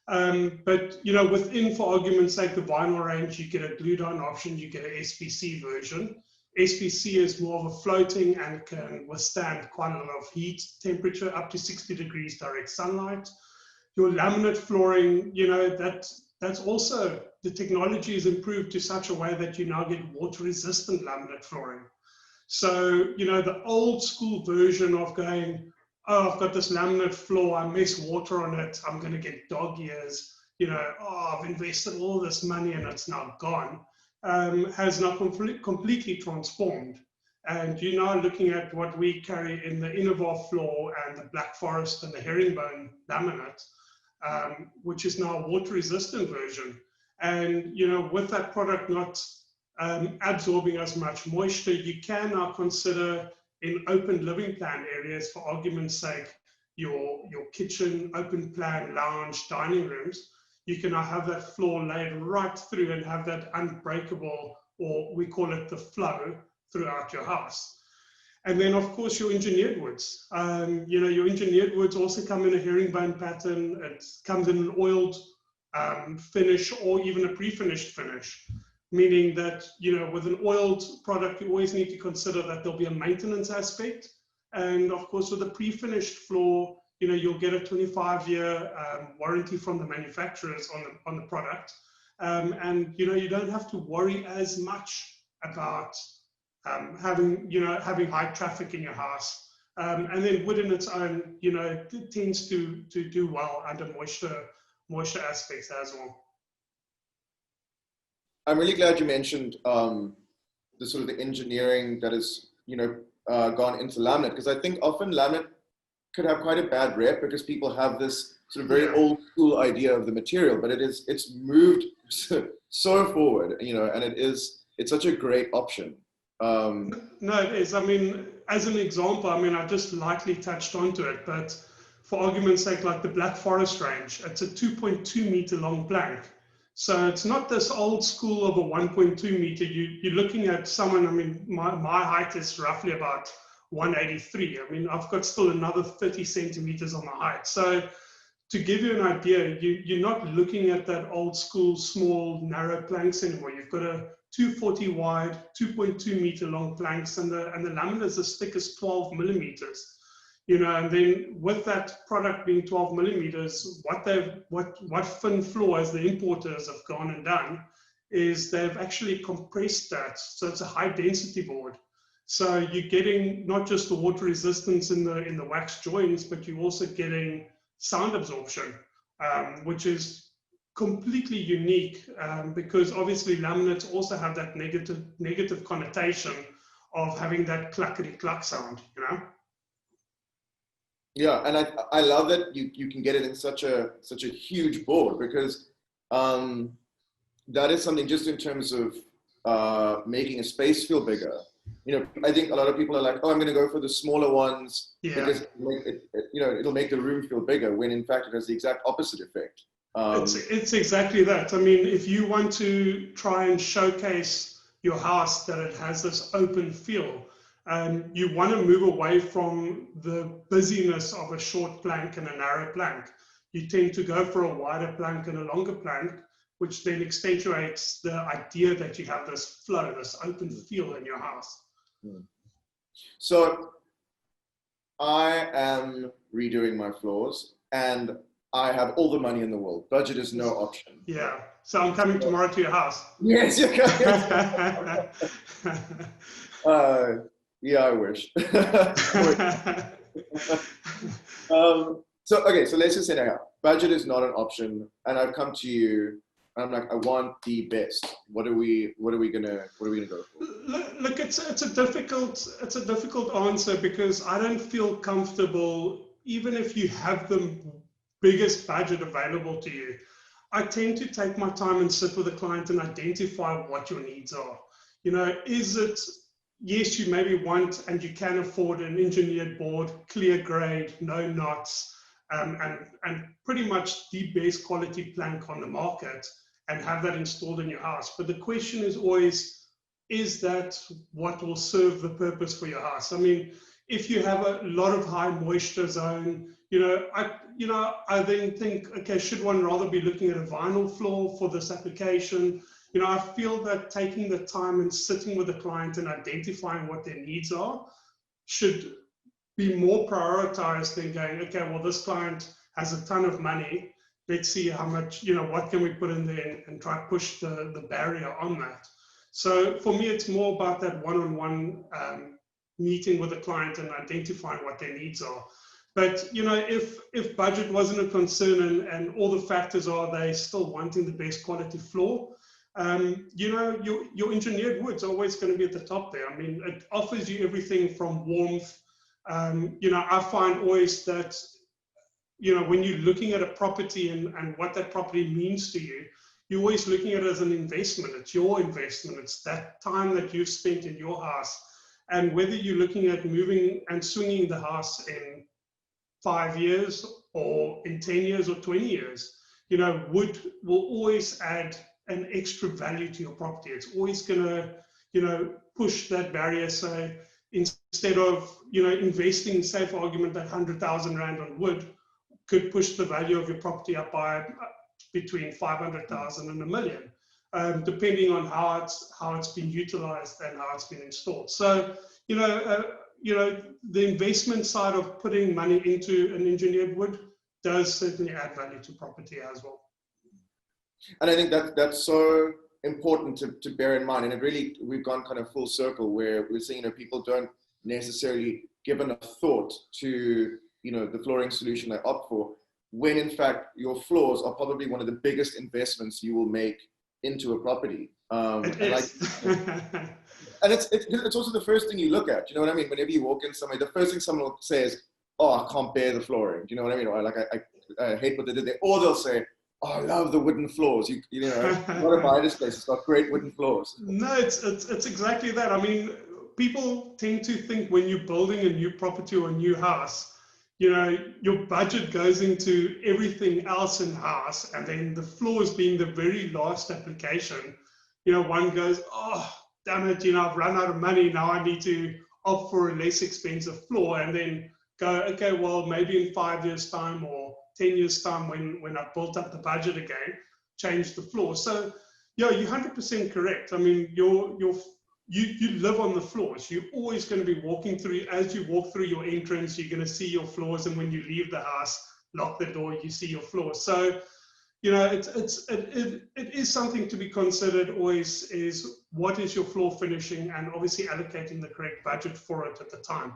Speaker 5: But, within, for argument's sake, the vinyl range, you get a glue-down option, you get an SPC version. SPC is more of a floating and can withstand quite a lot of heat, temperature, up to 60 degrees direct sunlight. your laminate flooring, you know, that's also, the technology is improved to such a way that you now get water resistant laminate flooring. So, you know, the old school version of going, oh, I've got this laminate floor, I mess water on it, I'm going to get dog ears, you know, oh, I've invested all this money and it's now gone, has now completely transformed. And you're now looking at what we carry in the Inovar floor and the Black Forest and the herringbone laminate, which is now a water resistant version. And, you know, with that product not absorbing as much moisture, you can now consider in open living plan areas, for argument's sake, your kitchen, open plan, lounge, dining rooms, you can now have that floor laid right through and have that unbreakable, or we call it the flow, throughout your house. And then, of course, your engineered woods. You know, your engineered woods also come in a herringbone pattern. It comes in an oiled finish or even a pre-finished finish, meaning that, you know, with an oiled product, you always need to consider that there'll be a maintenance aspect. And of course, with a pre-finished floor, you know, you'll get a 25-year warranty from the manufacturers on the product. And, you know, you don't have to worry as much about having high traffic in your house. And then wood in its own, you know, it tends to do well under moisture aspects as well.
Speaker 1: I'm really glad you mentioned the sort of the engineering that is, you know, gone into laminate, because I think often laminate could have quite a bad rep because people have this sort of very old school idea of the material, but it's moved so forward, you know, and it's such a great option.
Speaker 5: No, it is. I mean, as an example, I mean, I just lightly touched onto it, but for argument's sake, like the Black Forest range, it's a 2.2 meter long plank. So it's not this old school of a 1.2 meter. You're looking at someone, I mean, my height is roughly about 183. I mean, I've got still another 30 centimeters on my height. So to give you an idea, you're not looking at that old school, small, narrow planks anymore. You've got a 240 wide, 2.2 meter long planks, and the laminate is as thick as 12 millimeters. You know, and then with that product being 12 millimeters, what Fin Floor, as the importers have gone and done, is they've actually compressed that. So it's a high density board. So you're getting not just the water resistance in the wax joints, but you're also getting sound absorption, which is completely unique, because obviously laminates also have that negative connotation of having that clackety clack sound, you know.
Speaker 1: Yeah, and I love that you can get it in such a huge board, because that is something just in terms of making a space feel bigger. You know, I think a lot of people are like, oh, I'm going to go for the smaller ones because it'll make the room feel bigger, when in fact it has the exact opposite effect.
Speaker 5: It's exactly that. I mean, if you want to try and showcase your house that it has this open feel, you want to move away from the busyness of a short plank and a narrow plank. You tend to go for a wider plank and a longer plank, which then accentuates the idea that you have this flow, this open feel in your house.
Speaker 1: So I am redoing my floors and I have all the money in the world. Budget is no option.
Speaker 5: Yeah. So I'm coming tomorrow to your house.
Speaker 1: Yes, you're coming. Yeah, I wish. So let's just say now, budget is not an option, and I've come to you, and I'm like, I want the best. What are we gonna go for?
Speaker 5: Look, it's a difficult answer, because I don't feel comfortable, even if you have the biggest budget available to you. I tend to take my time and sit with a client and identify what your needs are. You know, is it, yes, you maybe want and you can afford an engineered board, clear grade, no knots, and pretty much the best quality plank on the market, and have that installed in your house. But the question is always, is that what will serve the purpose for your house? I mean, if you have a lot of high moisture zone, I then think, okay, should one rather be looking at a vinyl floor for this application? You know, I feel that taking the time and sitting with the client and identifying what their needs are should be more prioritized than going, okay, well, this client has a ton of money. Let's see how much, you know, what can we put in there and try to push the barrier on that. So for me, it's more about that one-on-one meeting with the client and identifying what their needs are. But, you know, if budget wasn't a concern and all the factors are they still wanting the best quality floor, you know, your engineered wood's always going to be at the top there. I mean, it offers you everything from warmth. You know, I find always that, you know, when you're looking at a property and what that property means to you, you're always looking at it as an investment. It's your investment. It's that time that you've spent in your house. And whether you're looking at moving and swinging the house in 5 years or in 10 years or 20 years, you know, wood will always add an extra value to your property. It's always going to, you know, push that barrier. So instead of, you know, investing, say for argument, that 100,000 Rand on wood could push the value of your property up by between 500,000 and $1 million, depending on how it's been utilized and how it's been installed. So, you know, the investment side of putting money into an engineered wood does certainly add value to property as well.
Speaker 1: And I think that's so important to bear in mind. And it really, we've gone kind of full circle where we're seeing, you know, people don't necessarily give enough thought to, you know, the flooring solution they opt for, when in fact your floors are probably one of the biggest investments you will make into a property.
Speaker 5: It is.
Speaker 1: And it's also the first thing you look at. You know what I mean? Whenever you walk in somewhere, the first thing someone will say is, "Oh, I can't bear the flooring." Do you know what I mean? Or like, I hate what they did there. Or they'll say, "Oh, I love the wooden floors." You know, what about this place? It's got great wooden floors.
Speaker 5: No, it's exactly that. I mean, people tend to think when you're building a new property or a new house, you know, your budget goes into everything else in house, and then the floors being the very last application. You know, one goes, "Oh, damn it, you know, I've run out of money. Now I need to opt for a less expensive floor," and then go, okay, well, maybe in 5 years' time or 10 years' time, when I've built up the budget again, change the floor. So, yeah, you're 100% correct. I mean, you live on the floors. You're always going to be walking through. As you walk through your entrance, you're going to see your floors, and when you leave the house, lock the door, you see your floors. So, you know, it is something to be considered always, is what is your floor finishing, and obviously allocating the correct budget for it at the time.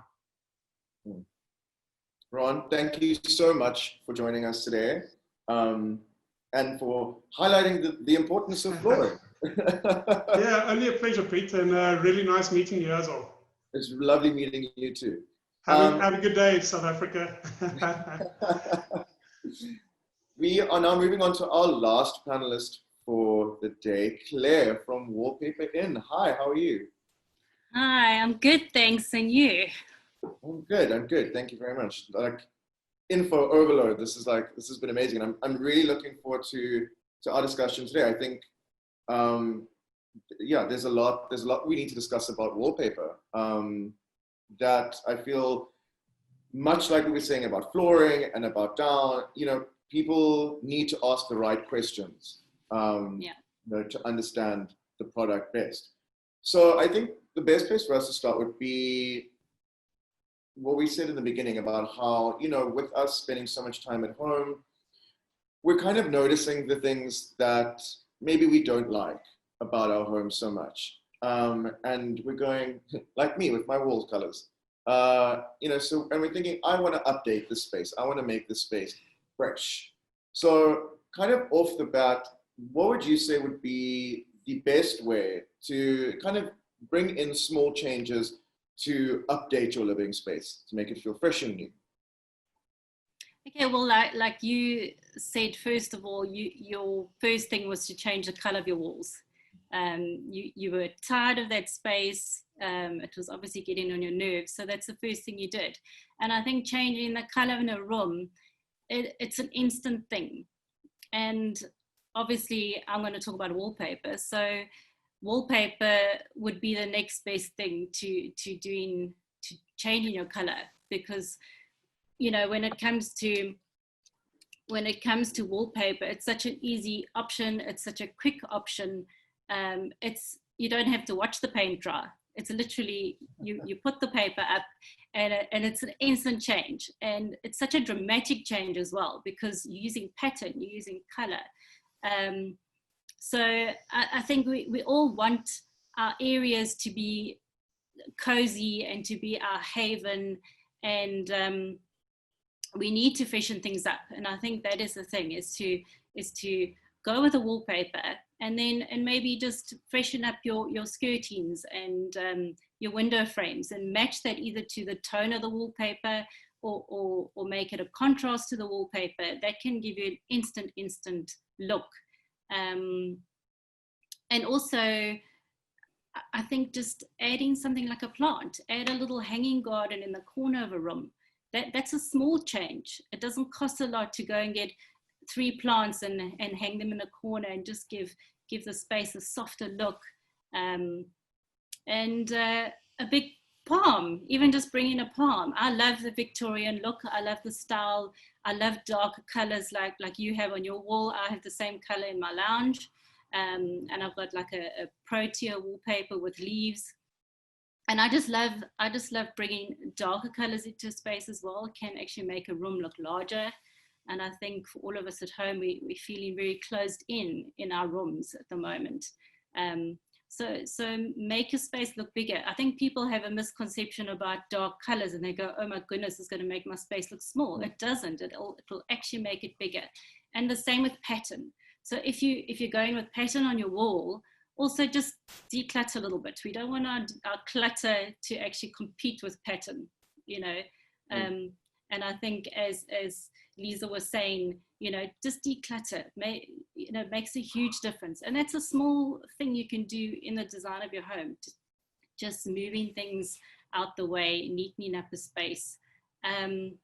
Speaker 1: Ron, thank you so much for joining us today, and for highlighting the importance of flooring.
Speaker 5: Yeah, only a pleasure, Piet, and really nice meeting you as well.
Speaker 1: It's lovely meeting you too.
Speaker 5: Have a good day, South Africa.
Speaker 1: We are now moving on to our last panelist for the day, Claire from Wallpaper In. Hi, how are you?
Speaker 6: Hi, I'm good, thanks, and you?
Speaker 1: I'm good. Thank you very much. Like, info overload. This has been amazing. And I'm really looking forward to our discussion today. I think, yeah, there's a lot we need to discuss about wallpaper, that I feel, much like we were saying about flooring and about down, you know, people need to ask the right questions, you know, to understand the product best. So I think the best place for us to start would be what we said in the beginning about how, you know, with us spending so much time at home, we're kind of noticing the things that maybe we don't like about our home so much. And we're going, like me with my wall colors, you know, so, and we're thinking, I want to update this space. I want to make this space fresh. So kind of off the bat, what would you say would be the best way to kind of bring in small changes to update your living space, to make it feel fresh and new?
Speaker 6: Okay, well, like you said, first of all, your first thing was to change the color of your walls. You were tired of that space. It was obviously getting on your nerves. So that's the first thing you did. And I think changing the color in a room, it's an instant thing. And obviously I'm going to talk about wallpaper. So wallpaper would be the next best thing to changing your color, because, you know, when it comes to wallpaper, it's such an easy option. It's such a quick option. You don't have to watch the paint dry. It's literally, you put the paper up and it's an instant change. And it's such a dramatic change as well, because you're using pattern, you're using color. So I think we all want our areas to be cozy and to be our haven, and we need to freshen things up. And I think that is the thing, is to go with a wallpaper, and maybe just freshen up your skirtings and your window frames, and match that either to the tone of the wallpaper or make it a contrast to the wallpaper. That can give you an instant look. And also, I think just adding something like a plant, add a little hanging garden in the corner of a room. That's a small change. It doesn't cost a lot to go and get 3 plants and hang them in a corner and just give the space a softer look. And a big palm, even just bringing a palm. I love the Victorian look. I love the style. I love darker colors like you have on your wall. I have the same color in my lounge. And I've got like a Pro-Tier wallpaper with leaves. And I just love bringing darker colors into space as well. It can actually make a room look larger. And I think for all of us at home, we're feeling very closed in our rooms at the moment. So make your space look bigger. I think people have a misconception about dark colors, and they go, oh my goodness, it's going to make my space look small. It doesn't. It will actually make it bigger. And the same with pattern. So if you're going with pattern on your wall, also just declutter a little bit. We don't want our clutter to actually compete with pattern, you know. And I think as Lisa was saying, you know, just declutter. Makes a huge difference. And that's a small thing you can do in the design of your home. Just moving things out the way, neatening up the space. And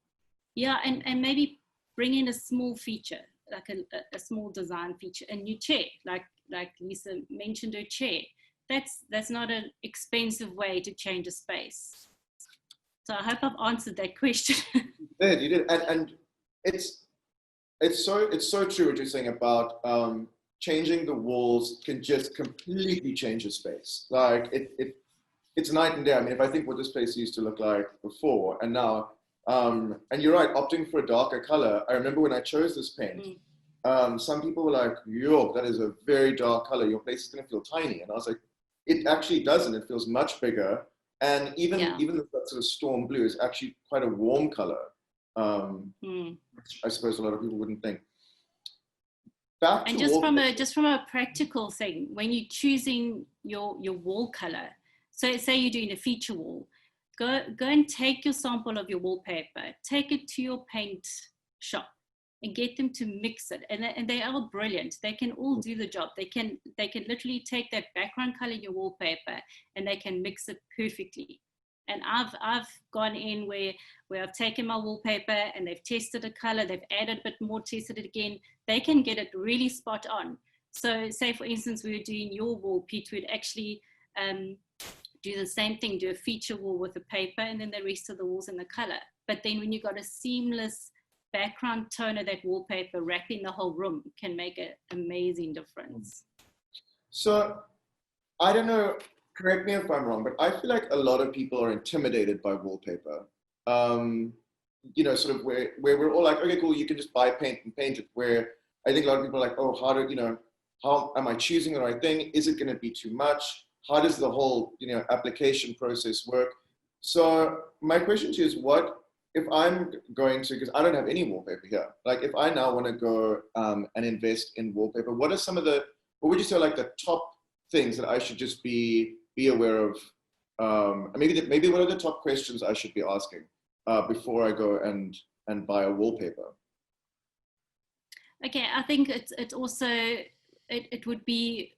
Speaker 6: maybe bring in a small feature, like a small design feature, a new chair, like Lisa mentioned, her chair. That's not an expensive way to change a space. So I hope I've answered that question.
Speaker 1: You did, and it's so true what you're saying about changing the walls can just completely change a space. Like it's night and day. I mean, if I think what this place used to look like before and now, and you're right, opting for a darker color. I remember when I chose this paint, some people were like, yo, that is a very dark color. Your place is going to feel tiny. And I was like, it actually doesn't. It feels much bigger. And even that sort of storm blue is actually quite a warm color, which I suppose a lot of people wouldn't think.
Speaker 6: And just from a practical thing, when you're choosing your wall color, so say you're doing a feature wall, go and take your sample of your wallpaper, take it to your paint shop and get them to mix it. And they are brilliant. They can all do the job. They can literally take that background color in your wallpaper and they can mix it perfectly. And I've gone in where I've taken my wallpaper and they've tested a color, they've added a bit more, tested it again. They can get it really spot on. So say for instance, we were doing your wall, Piet, we'd actually do the same thing, do a feature wall with the paper and then the rest of the walls in the color. But then when you've got a seamless background tone of that wallpaper wrapping the whole room, can make an amazing difference.
Speaker 1: So I don't know, correct me if I'm wrong, but I feel like a lot of people are intimidated by wallpaper. You know, sort of where we're all like, okay, cool, you can just buy paint and paint it. Where I think a lot of people are like, oh, how am I choosing the right thing? Is it going to be too much? How does the whole, application process work? So my question to you is, what if I'm going to, because I don't have any wallpaper here, like if I now want to go and invest in wallpaper, what would you say like the top things that I should just be aware of? Maybe what are the top questions I should be asking before I go and buy a wallpaper?
Speaker 6: Okay, I think it's also, it would be,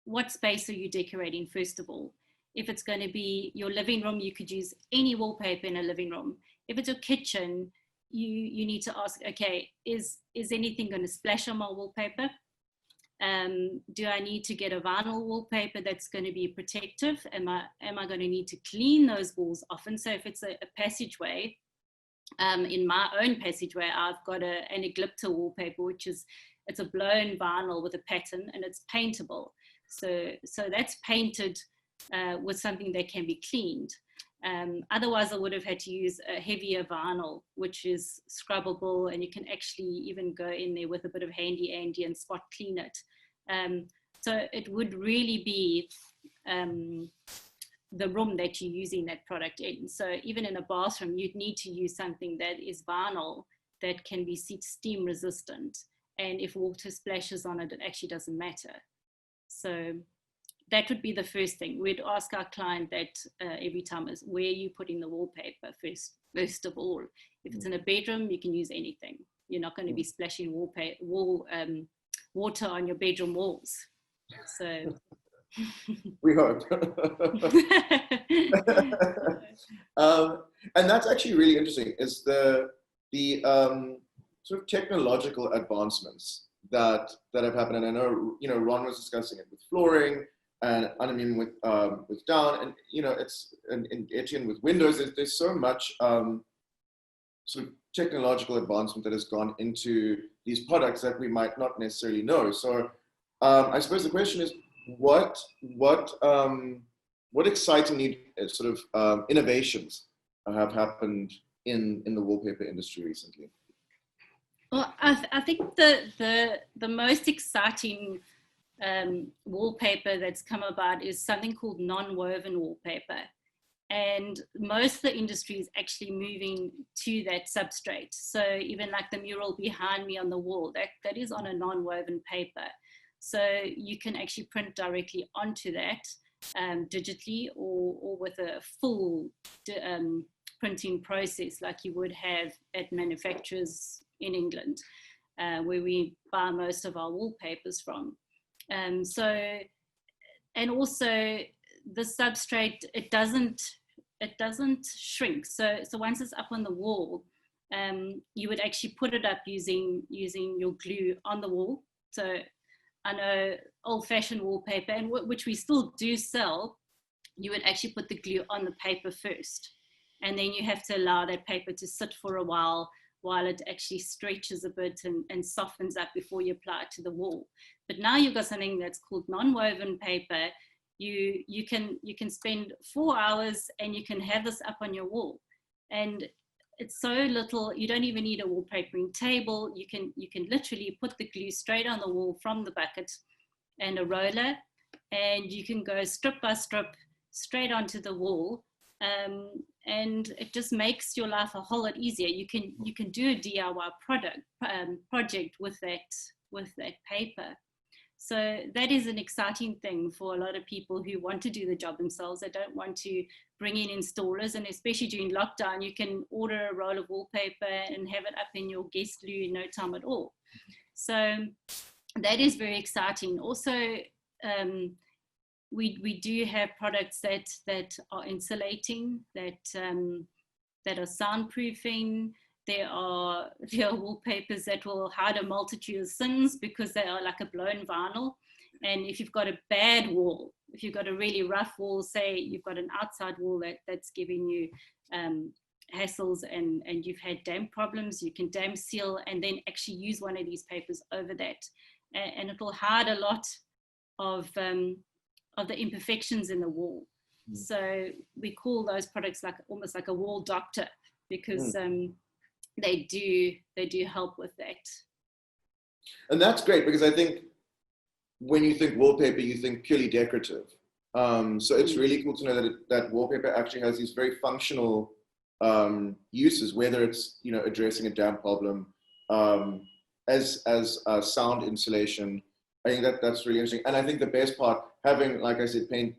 Speaker 6: what space are you decorating first of all? If it's going to be your living room, you could use any wallpaper in a living room. If it's your kitchen, you need to ask, okay, is anything going to splash on my wallpaper? Do I need to get a vinyl wallpaper that's going to be protective? Am I going to need to clean those walls often? So if it's a passageway, in my own passageway, I've got an Eclipta wallpaper, which is, it's a blown vinyl with a pattern and it's paintable. So that's painted with something that can be cleaned. Otherwise, I would have had to use a heavier vinyl, which is scrubbable, and you can actually even go in there with a bit of handy Andy and spot clean it. So it would really be the room that you're using that product in. So even in a bathroom, you'd need to use something that is vinyl, that can be steam resistant. And if water splashes on it, it actually doesn't matter. So that would be the first thing. We'd ask our client that every time, is where are you putting the wallpaper first of all. If it's in a bedroom, you can use anything. You're not going to be splashing water on your bedroom walls. So
Speaker 1: we hope. And that's actually really interesting, is the sort of technological advancements that have happened. And I know, Ron was discussing it with flooring, and I mean with down, and it's and Etienne with windows. There's so much sort of technological advancement that has gone into these products that we might not necessarily know. So I suppose the question is, what exciting sort of innovations have happened in the wallpaper industry recently?
Speaker 6: Well, I think the most exciting wallpaper that's come about is something called non-woven wallpaper. And most of the industry is actually moving to that substrate. So even like the mural behind me on the wall, that is on a non-woven paper. So you can actually print directly onto that digitally, or with a full printing process like you would have at manufacturers in England, where we buy most of our wallpapers from. And also the substrate, it doesn't shrink. So once it's up on the wall, you would actually put it up using your glue on the wall. So I know old-fashioned wallpaper, and which we still do sell, you would actually put the glue on the paper first, and then you have to allow that paper to sit for a while it actually stretches a bit and softens up before you apply it to the wall. But now you've got something that's called non-woven paper. You can spend 4 hours and you can have this up on your wall, and it's so little. You don't even need a wallpapering table. You can literally put the glue straight on the wall from the bucket and a roller, and you can go strip by strip straight onto the wall. And it just makes your life a whole lot easier. You can do a DIY project with that paper. So that is an exciting thing for a lot of people who want to do the job themselves. They don't want to bring in installers, and especially during lockdown, you can order a roll of wallpaper and have it up in your guest loo in no time at all. So that is very exciting. Also, we do have products that are insulating, that are soundproofing. There are wallpapers that will hide a multitude of sins because they are like a blown vinyl. And if you've got a bad wall, if you've got a really rough wall, say you've got an outside wall that's giving you hassles and you've had damp problems, you can damp seal and then actually use one of these papers over that. And it will hide a lot of the imperfections in the wall. So we call those products almost like a wall doctor, because they do help with that.
Speaker 1: And that's great, because I think when you think wallpaper, you think purely decorative. So it's really cool to know that wallpaper actually has these very functional uses, whether it's addressing a damp problem, as sound insulation. I think that's really interesting. And I think the best part, having, like I said, doing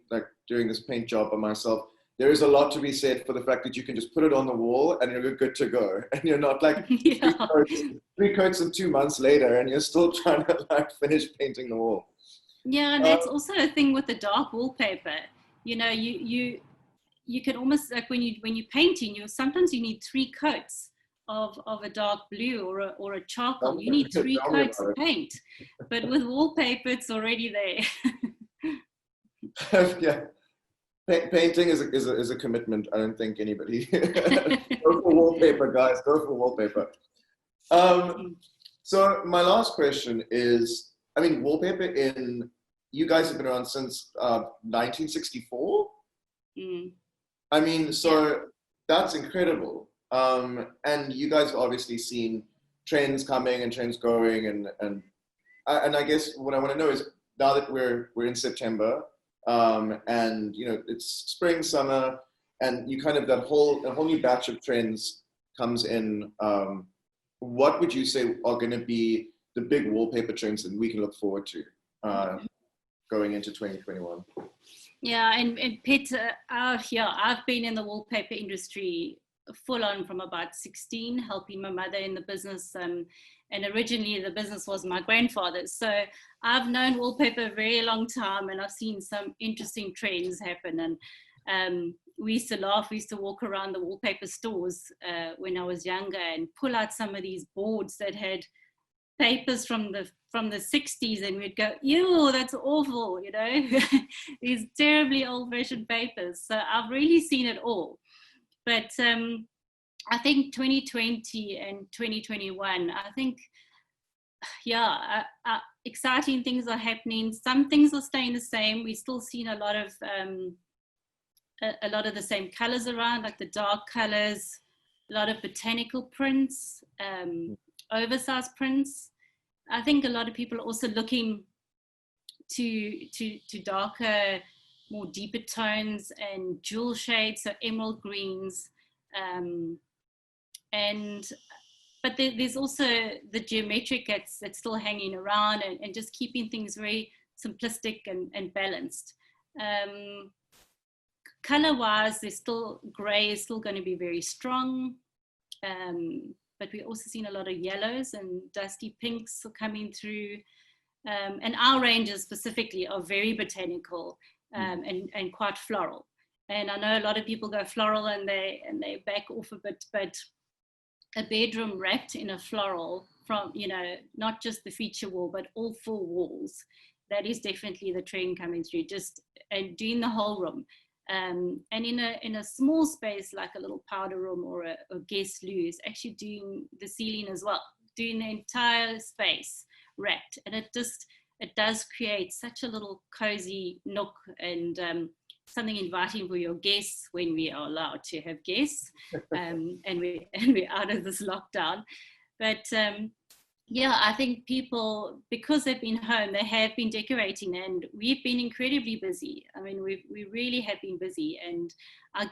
Speaker 1: this paint job by myself, there is a lot to be said for the fact that you can just put it on the wall and you're good to go. And you're not like three coats and 2 months later and you're still trying to finish painting the wall.
Speaker 6: Yeah, and that's also a thing with the dark wallpaper. You can almost, like when you're painting, sometimes you need 3 coats of a dark blue or a charcoal. You need 3 coats of paint. But with wallpaper, it's already there.
Speaker 1: Yeah. Painting is a commitment. I don't think anybody go for wallpaper, guys. Go for wallpaper. So my last question is, wallpaper in you guys have been around since 1964.
Speaker 6: Mm.
Speaker 1: I mean, so that's incredible. And you guys have obviously seen trends coming and trends going, and I guess what I want to know is, now that we're in September, and you know it's spring, summer, and you kind of a whole new batch of trends comes in. What would you say are going to be the big wallpaper trends that we can look forward to going into 2021?
Speaker 6: Yeah, and Piet, I've been in the wallpaper industry full on from about 16, helping my mother in the business. And originally the business was my grandfather's. So I've known wallpaper a very long time, and I've seen some interesting trends happen. And we used to laugh, we used to walk around the wallpaper stores when I was younger and pull out some of these boards that had papers from the 60s, and we'd go, ew, that's awful, you know, these terribly old-fashioned papers. So I've really seen it all. But I think 2020 and 2021, I think, exciting things are happening. Some things are staying the same. We've still seen a lot of the same colors around, like the dark colors, a lot of botanical prints, oversized prints. I think a lot of people are also looking to darker, more deeper tones and jewel shades, so emerald greens, but there's also the geometric that's still hanging around, and just keeping things very simplistic and balanced. Color-wise, there's still gray is still going to be very strong, but we've also seen a lot of yellows and dusty pinks coming through, and our ranges specifically are very botanical and quite floral. And I know a lot of people go floral and they back off a bit, but a bedroom wrapped in a floral, from, you know, not just the feature wall, but all four walls, that is definitely the trend coming through, just and doing the whole room. And in a small space like a little powder room or a guest loo, is actually doing the ceiling as well, doing the entire space wrapped. And it does create such a little cozy nook and something inviting for your guests when we are allowed to have guests, and we're out of this lockdown. But I think people, because they've been home, they have been decorating, and we've been incredibly busy. I mean, we really have been busy, and our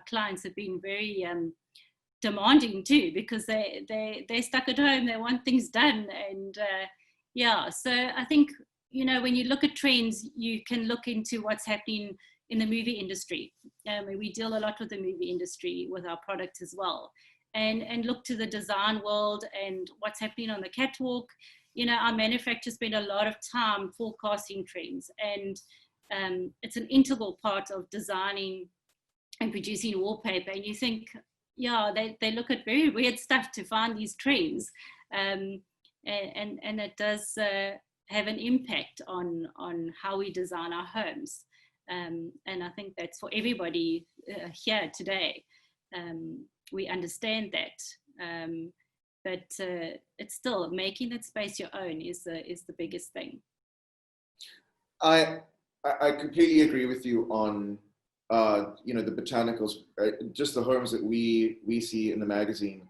Speaker 6: clients have been very demanding too, because they're stuck at home, they want things done. And so I think, you know, when you look at trends, you can look into what's happening in the movie industry. We deal a lot with the movie industry with our product as well. And look to the design world and what's happening on the catwalk. You know, our manufacturers spend a lot of time forecasting trends, and it's an integral part of designing and producing wallpaper. And you think, they look at very weird stuff to find these trends, and it does have an impact on how we design our homes. And I think that's for everybody here today. We understand that, but it's still making that space your own is the biggest thing.
Speaker 1: I completely agree with you on the botanicals, just the homes that we see in the magazine.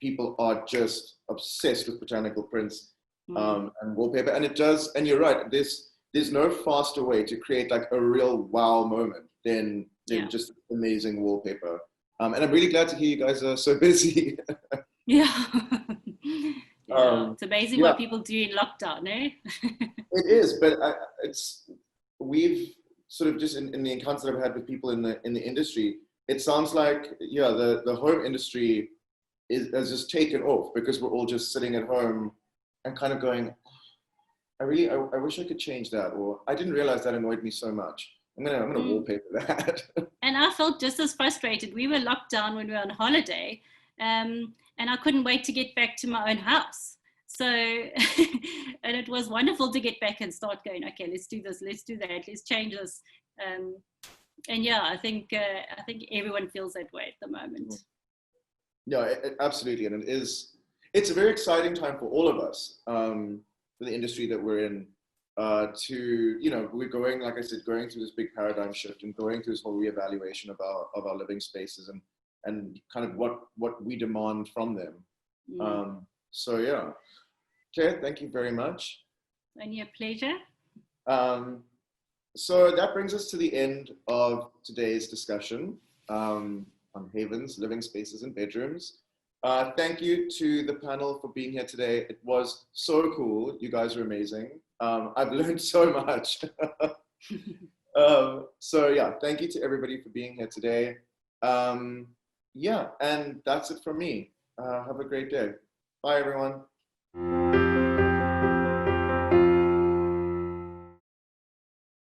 Speaker 1: People are just obsessed with botanical prints and wallpaper, and you're right, there's no faster way to create like a real wow moment than just amazing wallpaper. And I'm really glad to hear you guys are so busy.
Speaker 6: It's amazing what people do in lockdown, eh?
Speaker 1: It is, but we've sort of just in the encounters that I've had with people in the industry, it sounds like the home industry has just taken off, because we're all just sitting at home and kind of going, I wish I could change that, or I didn't realize that annoyed me so much. I'm gonna wallpaper that. And
Speaker 6: I felt just as frustrated. We were locked down when we were on holiday, and I couldn't wait to get back to my own house. So, and it was wonderful to get back and start going, okay, let's do this, let's do that, let's change this. I think everyone feels that way at the moment.
Speaker 1: Yeah, absolutely, and it's a very exciting time for all of us. for the industry that we're in, to, you know, we're going, like I said, going through this big paradigm shift and going through this whole reevaluation of our living spaces and kind of what we demand from them. So yeah, Claire, thank you very much.
Speaker 6: Only a pleasure.
Speaker 1: So that brings us to the end of today's discussion on havens, living spaces, and bedrooms. Thank you to the panel for being here today. It was so cool. You guys are amazing. I've learned so much. So yeah, thank you to everybody for being here today. Yeah, and that's it from me. Have a great day. Bye, everyone.